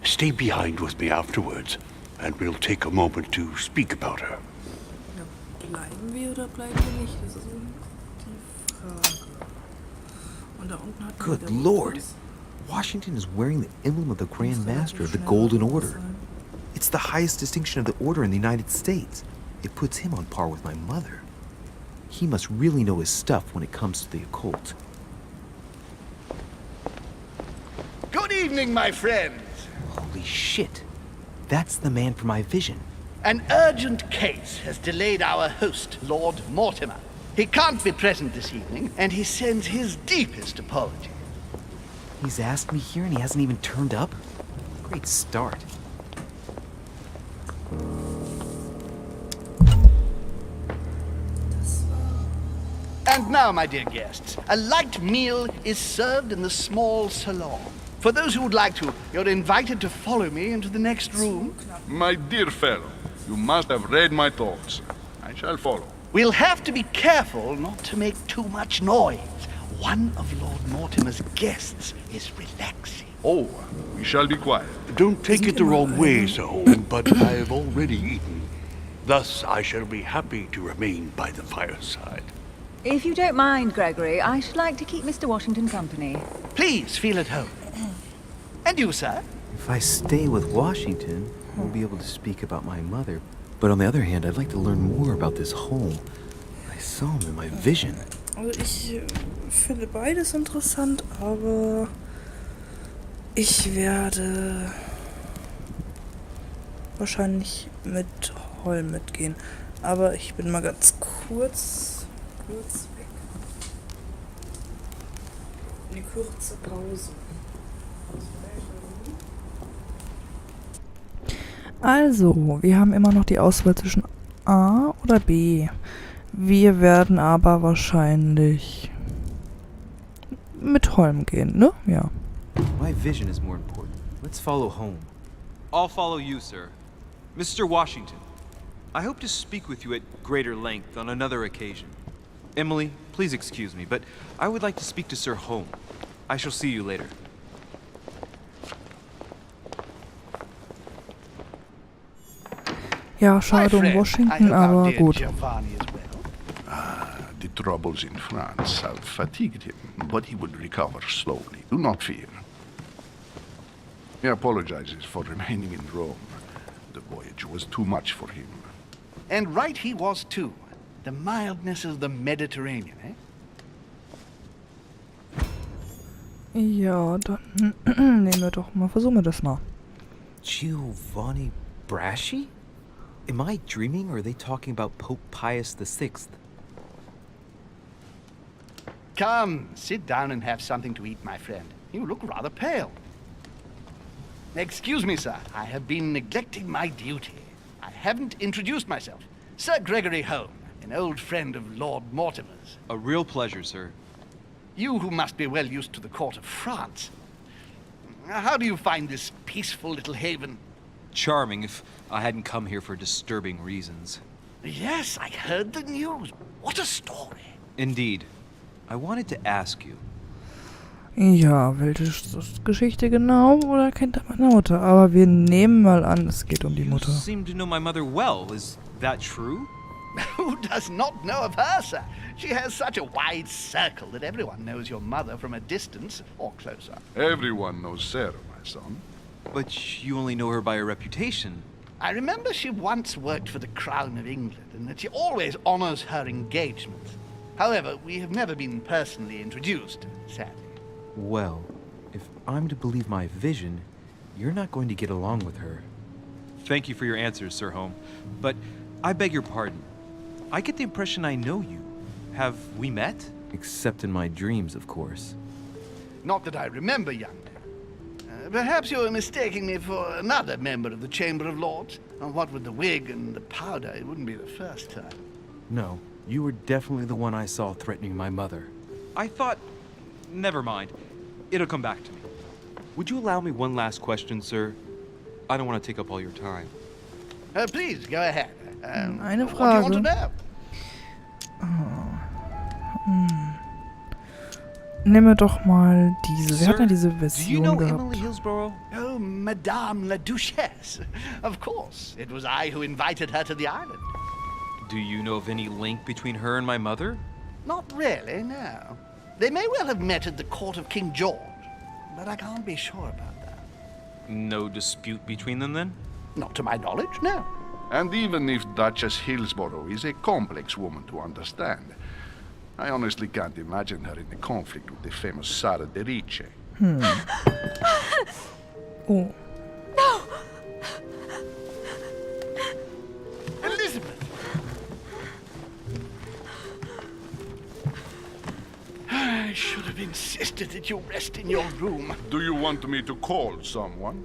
Stay behind with me afterwards, and we'll take a moment to speak about her. Ja, bleiben wir oder bleiben wir nicht? Das ist die Frage. Und da unten hat Good der Lord. was. Washington is wearing the emblem of the Grand Muss Master of the schnell Golden raus Order. sein. It's the highest distinction of the order in the United States. It puts him on par with my mother. He must really know his stuff when it comes to the occult. Good evening, my friends. Holy shit. That's the man from my vision. An urgent case has delayed our host, Lord Mortimer. He can't be present this evening, and he sends his deepest apology. He's asked me here and he hasn't even turned up? Great start. And now, my dear guests, a light meal is served in the small salon. For those who would like to, you're invited to follow me into the next room. My dear fellow, you must have read my thoughts. I shall follow. We'll have to be careful not to make too much noise. One of Lord Mortimer's guests is relaxing. Oh, we shall be quiet. Don't take it the wrong way, Sir Holmes, but I have already eaten. Thus, I shall be happy to remain by the fireside. If you don't mind, Gregory, I should like to keep Mr. Washington company. Please feel at home. And you, sir? If I stay with Washington, we'll be able to speak about my mother. But on the other hand, I'd like to learn more about this home. I saw him in my vision. Also ich finde beides interessant, aber ich werde wahrscheinlich mit Holm mitgehen. Aber ich bin mal ganz kurz weg. Eine kurze Pause. Also, wir haben immer noch die Auswahl zwischen A oder B. Wir werden aber wahrscheinlich mit Holm gehen, ne? Ja. My vision is more important. Let's follow home. I'll follow you, sir. Mr. Washington, I hope to speak with you at greater length on another occasion. Emily, please excuse me, but I would like to speak to Sir Home. I shall see you later. Ja, schade um Washington, aber gut. The troubles in France have fatigued him, but he will recover slowly. Do not fear. He apologizes for remaining in Rome. The voyage was too much for him. And right he was too. The mildness of the Mediterranean, eh? Ja, dann nehmen wir doch mal, versuchen wir das mal. Giovanni Braschi? Am I dreaming or are they talking about Pope Pius VI? Come, sit down and have something to eat, my friend. You look rather pale. Excuse me, sir. I have been neglecting my duty. I haven't introduced myself. Sir Gregory Home, an old friend of Lord Mortimer's. A real pleasure, sir. You who must be well used to the court of France. How do you find this peaceful little haven? Charming if I hadn't come here for disturbing reasons. Yes, I heard the news. What a story. Indeed. I wanted to ask you. Ja, welche Geschichte genau oder kennt er meine Mutter? Aber wir nehmen mal an, es geht um die Mutter. You seem to know my mother well. Is that true? Who does not know of her, sir? She has such a wide circle that everyone knows your mother from a distance or closer. Everyone knows Sarah, my son. But you only know her by her reputation. I remember she once worked for the Crown of England and that she always honors her engagements. However, we have never been personally introduced, sadly. Well, if I'm to believe my vision, you're not going to get along with her. Thank you for your answers, Sir Home. But I beg your pardon. I get the impression I know you. Have we met? Except in my dreams, of course. Not that I remember, young man. Perhaps you're mistaking me for another member of the Chamber of Lords. And what with the wig and the powder, it wouldn't be the first time. No, you were definitely the one I saw threatening my mother. I thought... Never mind. It'll come back to me. Would you allow me one last question, sir? I don't want to take up all your time. Please, go ahead. Eine What do you want to Frage. know? Nehmen wir doch mal diese. Wir hatten ja diese Do you Version know gehabt. Emily Hillsborough? Oh, Madame la Duchesse. Of course. It was I who invited her to the island. Do you know of any link between her and my mother? Not really, no. They may well have met at the court of King George, but I can't be sure about that. No dispute between them, then? Not to my knowledge, no. And even if Duchess Hillsborough is a complex woman to understand, I honestly can't imagine her in a conflict with the famous Sara de Ricci. Oh. I should have insisted that you rest in your room. Do you want me to call someone?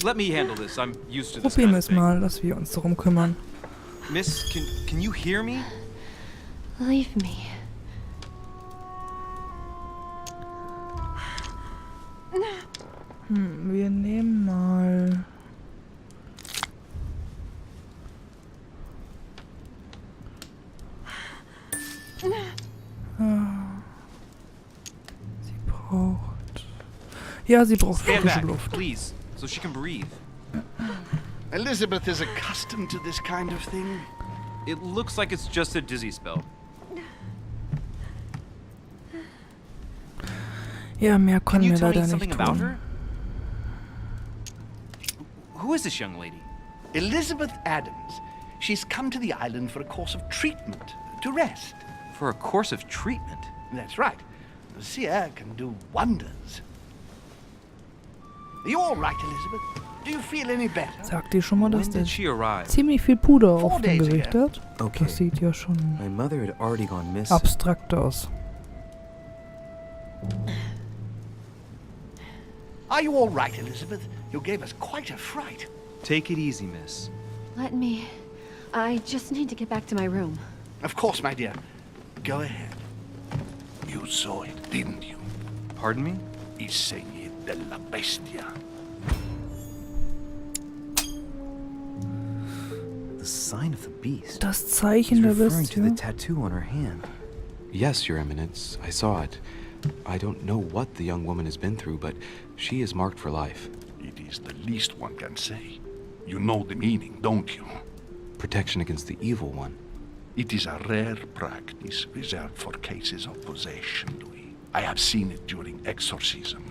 Let me handle this. I'm used to this Probieren kind wir of es thing. mal, dass wir uns darum kümmern. Miss, can you hear me? Leave me. Wir nehmen mal... Sie braucht... Ja, sie braucht Stand frische back, Luft. please, so she can breathe. Elizabeth is accustomed to this kind of thing. It looks like it's just a dizzy spell. Ja, mehr Can können you wir tell me leider something nicht about tun. her? Who is this young lady? Elizabeth Adams. She's come to the island for a course of treatment, to rest. For a course of treatment? That's right. The sea air can do wonders. Are you all right, Elizabeth? Do you feel any better? Sagt ihr schon mal, dass When der did she arrive? ziemlich viel Puder auf 4 dem days Gesicht ago. hat? Okay. Das sieht ja schon My mother had already gone missing. abstrakt aus. Are you all right, Elizabeth? You gave us quite a fright. Take it easy, miss. Let me. I just need to get back to my room. Of course, my dear. Go ahead. You saw it, didn't you? Pardon me? I segni della bestia. The sign of the beast. Das Zeichen He's der referring to the Bestie. tattoo on her hand. Yes, Your Eminence, I saw it. I don't know what the young woman has been through, but she is marked for life. It is the least one can say. You know the meaning, don't you? Protection against the evil one. It is a rare practice reserved for cases of possession, Louis. I have seen it during exorcism.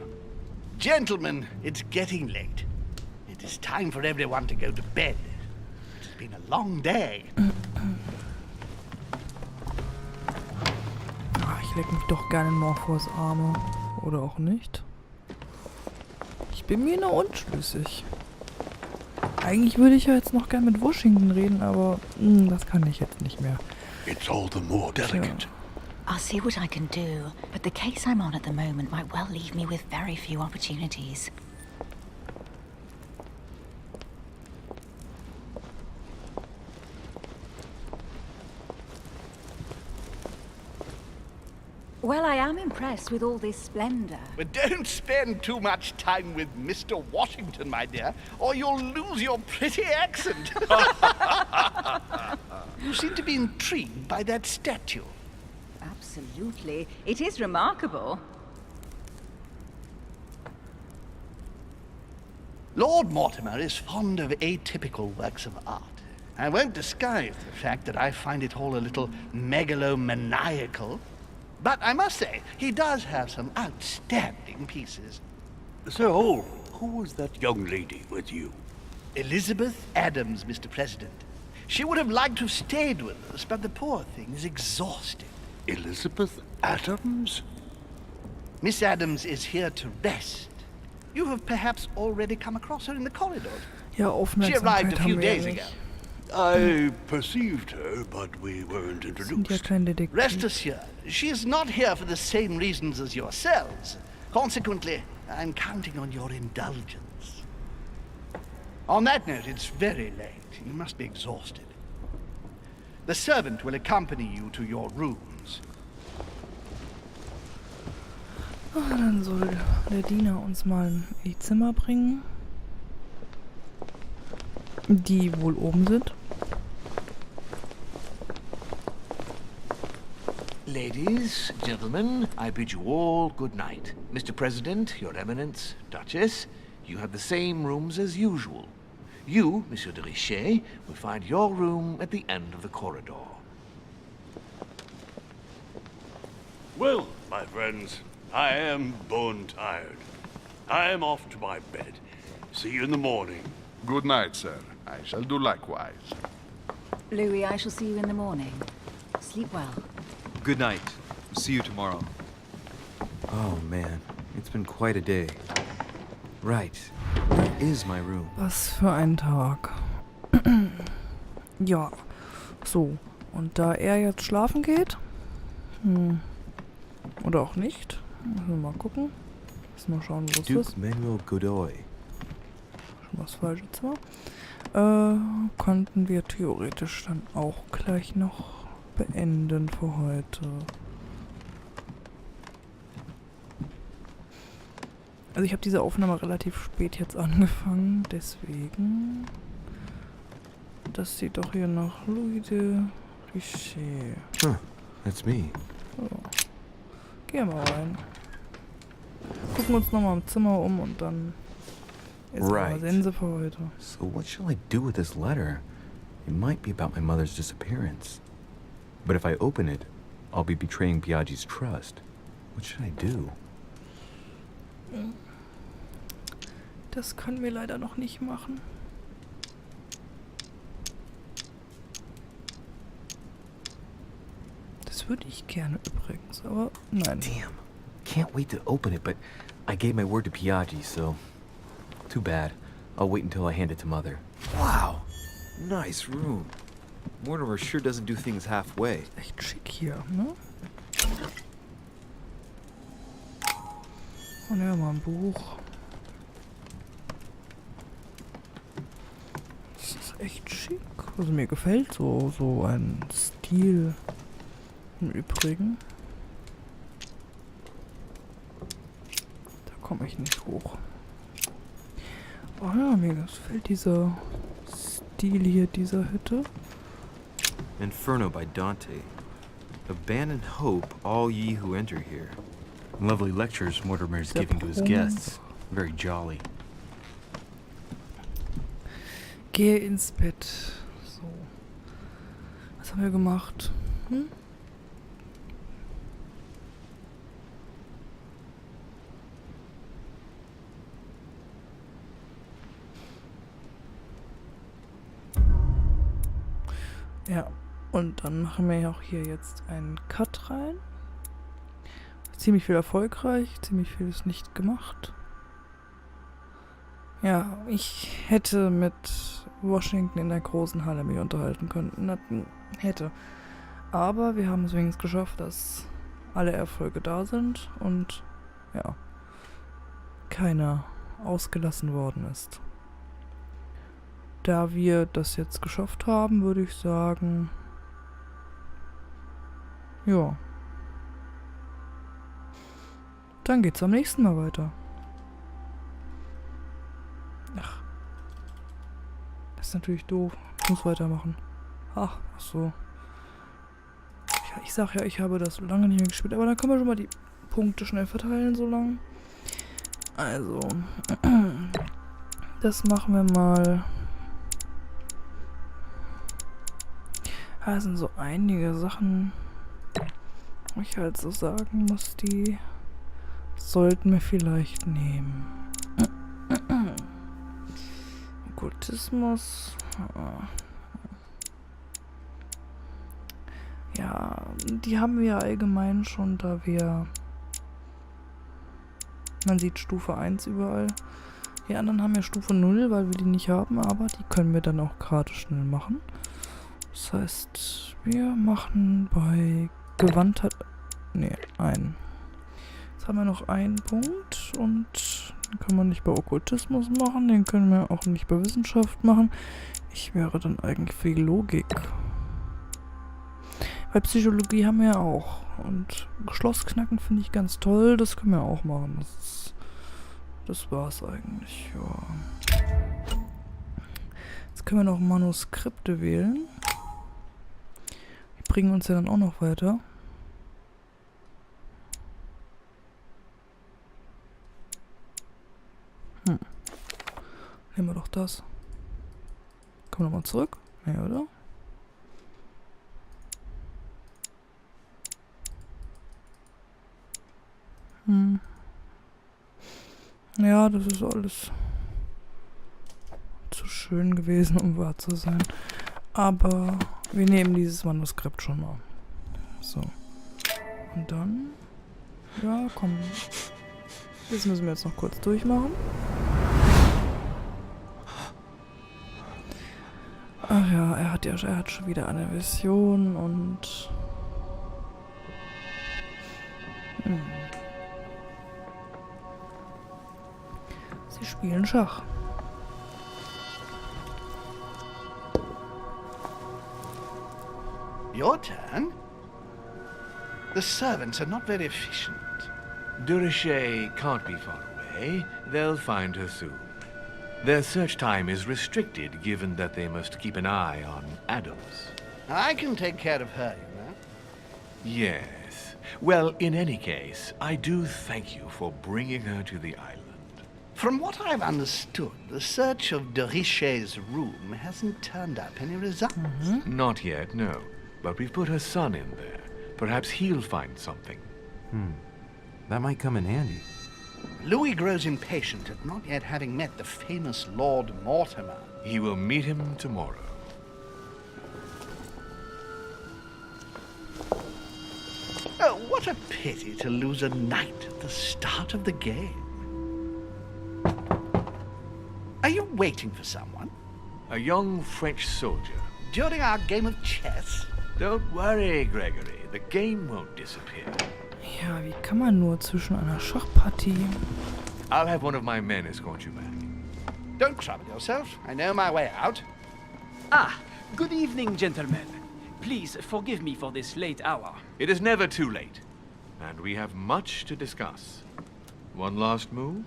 Gentlemen, it's getting late. It is time for everyone to go to bed. It has been a long day. Ich leg mich doch gerne noch vors Arme. Oder auch nicht. Ich bin mir nur unschlüssig. Eigentlich würde ich ja jetzt noch gern mit Washington reden, aber das kann ich jetzt nicht mehr. It's all the more delicate. I'll see what I can do, but the case I'm on at the moment might well leave me with very few opportunities. Well, I am impressed with all this splendor. But don't spend too much time with Mr. Washington, my dear, or you'll lose your pretty accent. You seem to be intrigued by that statue. Absolutely. It is remarkable. Lord Mortimer is fond of atypical works of art. I won't disguise the fact that I find it all a little megalomaniacal. But I must say, he does have some outstanding pieces. So, who was that young lady with you? Elizabeth Adams, Mr. President. She would have liked to have stayed with us, but the poor thing is exhausted. Elizabeth Adams? Miss Adams is here to rest. You have perhaps already come across her in the corridors. Ja, She arrived Aufmerksamkeit a haben few wir ja days nicht. ago. I perceived her, but we weren't Sind ja introduced. kein Detektiv. Rest assured, she is not here for the same reasons as yourselves. Consequently, I'm counting on your indulgence. On that note, it's very late. You must be exhausted. The servant will accompany you to your rooms. Dann soll der Diener uns mal in die Zimmer bringen, die wohl oben sind. Ladies, gentlemen, I bid you all good night. Mr. President, Your Eminence, Duchess, you have the same rooms as usual. You, Monsieur de Richet, will find your room at the end of the corridor. Well, my friends, I am bone tired. I am off to my bed. See you in the morning. Good night, sir. I shall do likewise. Louis, I shall see you in the morning. Sleep well. Good night. See you tomorrow. Oh man, it's been quite a day. Right, where is my room? Was für ein Tag. Ja, so. Und da er jetzt schlafen geht, Oder auch nicht. Müssen wir mal gucken. Müssen wir schauen, wo es Duke ist. Manuel Godoy. Schon was Falsches war. Konnten wir theoretisch dann auch gleich noch beenden für heute. Also ich habe diese Aufnahme relativ spät jetzt angefangen, deswegen... Das sieht doch hier nach Louis de Richet. Huh, that's me. So. Gehen wir mal rein. Gucken uns nochmal im Zimmer um und dann ist Right. Sense für heute. So what shall I do with this letter? It might be about my mother's disappearance. But if I open it, I'll be betraying Biaggi's trust. What should I do? Das können wir leider noch nicht machen. Das würde ich gerne übrigens, aber nein. Damn. Can't wait to open it, but I gave my word to Biaggi, so... Too bad. I'll wait until I hand it to Mother. Wow. Nice room. Mortimer sure doesn't do things halfway. Echt schick hier, ne? Und ja, mal ein Buch. Das ist echt schick. Also mir gefällt so ein Stil im Übrigen. Da komme ich nicht hoch. Oh ja, mir gefällt dieser Stil hier dieser Hütte. Inferno by Dante. Abandon hope, all ye who enter here. Lovely lectures Mortimer's Der giving to his Prunk. guests. Very jolly. Gehe ins Bett. So. Was haben wir gemacht? Ja, und dann machen wir ja auch hier jetzt einen Cut rein. Ziemlich viel erfolgreich, ziemlich viel ist nicht gemacht. Ja, ich hätte mit Washington in der großen Halle mich unterhalten können. Hätte. Aber wir haben es wenigstens geschafft, dass alle Erfolge da sind und ja, keiner ausgelassen worden ist. Da wir das jetzt geschafft haben, würde ich sagen, ja. Dann geht's am nächsten Mal weiter. Ach. Das ist natürlich doof. Ich muss weitermachen. Ach so. Ja, ich sag ja, ich habe das lange nicht mehr gespielt, aber dann können wir schon mal die Punkte schnell verteilen, so lang. Also. Das machen wir mal. Da sind so einige Sachen, wo ich halt so sagen muss, die sollten wir vielleicht nehmen. Okkultismus. Ja, die haben wir allgemein schon, da wir... Man sieht Stufe 1 überall. Die anderen haben ja Stufe 0, weil wir die nicht haben, aber die können wir dann auch gerade schnell machen. Das heißt, wir machen bei Gewandtheit... Ne, einen. Jetzt haben wir noch einen Punkt und den können wir nicht bei Okkultismus machen, den können wir auch nicht bei Wissenschaft machen. Ich wäre dann eigentlich für die Logik. Weil Psychologie haben wir ja auch. Und Schlossknacken finde ich ganz toll, das können wir auch machen. Das war's eigentlich, ja. Jetzt können wir noch Manuskripte wählen. Die bringen uns ja dann auch noch weiter. Nehmen wir doch das. Kommen wir nochmal zurück. Ja, oder? Ja, das ist alles zu schön gewesen, um wahr zu sein. Aber wir nehmen dieses Manuskript schon mal. So. Und dann... Ja, komm. Das müssen wir jetzt noch kurz durchmachen. Ach ja, er hat schon wieder eine Vision und... Sie spielen Schach. Your turn? The servants are not very efficient. Durocher can't be far away. They'll find her soon. Their search time is restricted, given that they must keep an eye on Adams. I can take care of her, you know. Yes. Well, in any case, I do thank you for bringing her to the island. From what I've understood, the search of Durocher's room hasn't turned up any results. Not yet, no. But we've put her son in there. Perhaps he'll find something. That might come in handy. Louis grows impatient at not yet having met the famous Lord Mortimer. He will meet him tomorrow. Oh, what a pity to lose a knight at the start of the game. Are you waiting for someone? A young French soldier. During our game of chess? Don't worry, Gregory. The game won't disappear. Ja, wie kann man nur zwischen einer Schachpartie... I'll have one of my men escort you back. Don't trouble yourself. I know my way out. Ah, good evening, gentlemen. Please forgive me for this late hour. It is never too late. And we have much to discuss. One last move?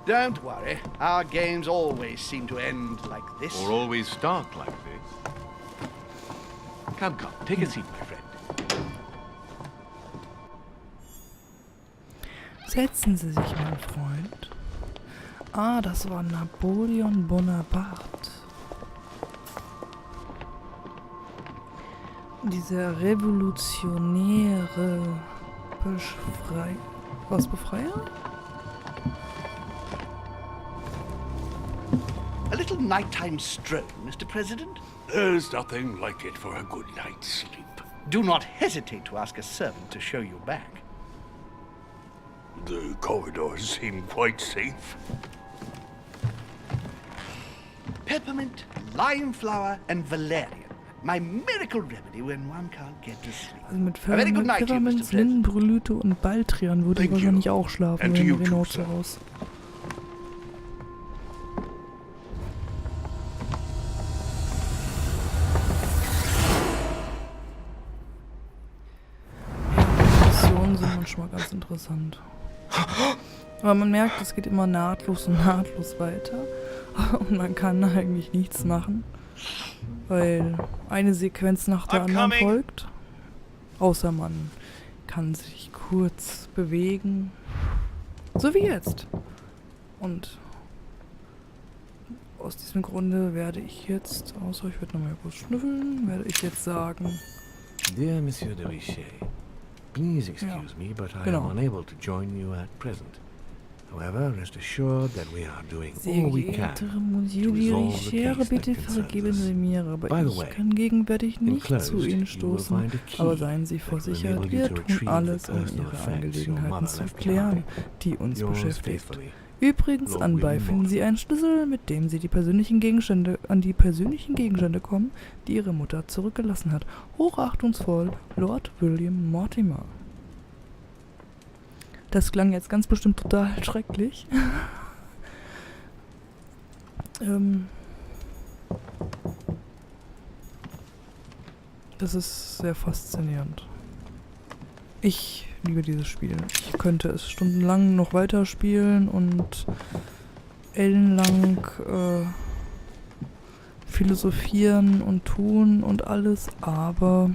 Don't worry. Our games always seem to end like this. Or always start like this. Come, take a seat, my friend. Setzen Sie sich, mein Freund. Ah, das war Napoleon Bonaparte. Dieser revolutionäre Befreier? A little nighttime stroll, Mr. President? There's nothing like it for a good night's sleep. Do not hesitate to ask a servant to show you back. The corridors seem quite safe. Peppermint, lime flower, and valerian. My miracle remedy when one can't get to sleep. Also mit A very good night to you, Mr. Pfefferminz, Lindenbrülüte und Baldrian würde ich wahrscheinlich auch schlafen, And to wenn you wir too, Notes sir. raus. Missionen sind manchmal ganz interessant. Aber man merkt, es geht immer nahtlos weiter. Und man kann eigentlich nichts machen. Weil eine Sequenz nach der anderen folgt. Außer man kann sich kurz bewegen. So wie jetzt. Und aus diesem Grunde werde ich jetzt, außer ich werde nochmal kurz schnüffeln, werde ich jetzt sagen... Dear Monsieur de Richet, please excuse me, but I am unable to join you at present. However, rest assured that we are doing all we can to resolve the case bitte that vergeben concerns us. Sie mir, aber By the ich way, kann gegenwärtig nicht enclosed, zu Ihnen you will stoßen. find a key Aber seien Sie that will versichert, enable you wir to tun retrieve alles, the um personal Ihre effects your Angelegenheiten mother zu left klären, behind. die uns Yours beschäftigt. faithfully, Übrigens Lord anbei William finden Sie einen Schlüssel, mit dem Sie an die persönlichen Gegenstände kommen, die Ihre Mutter zurückgelassen hat. Hochachtungsvoll, Lord William Mortimer. Das klang jetzt ganz bestimmt total schrecklich. Das ist sehr faszinierend. Ich liebe dieses Spiel. Ich könnte es stundenlang noch weiterspielen und ellenlang philosophieren und tun und alles, aber...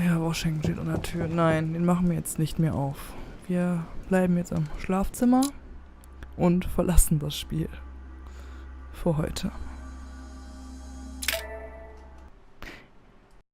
Ja, Washington steht an der Tür. Nein, den machen wir jetzt nicht mehr auf. Wir bleiben jetzt am Schlafzimmer und verlassen das Spiel für heute.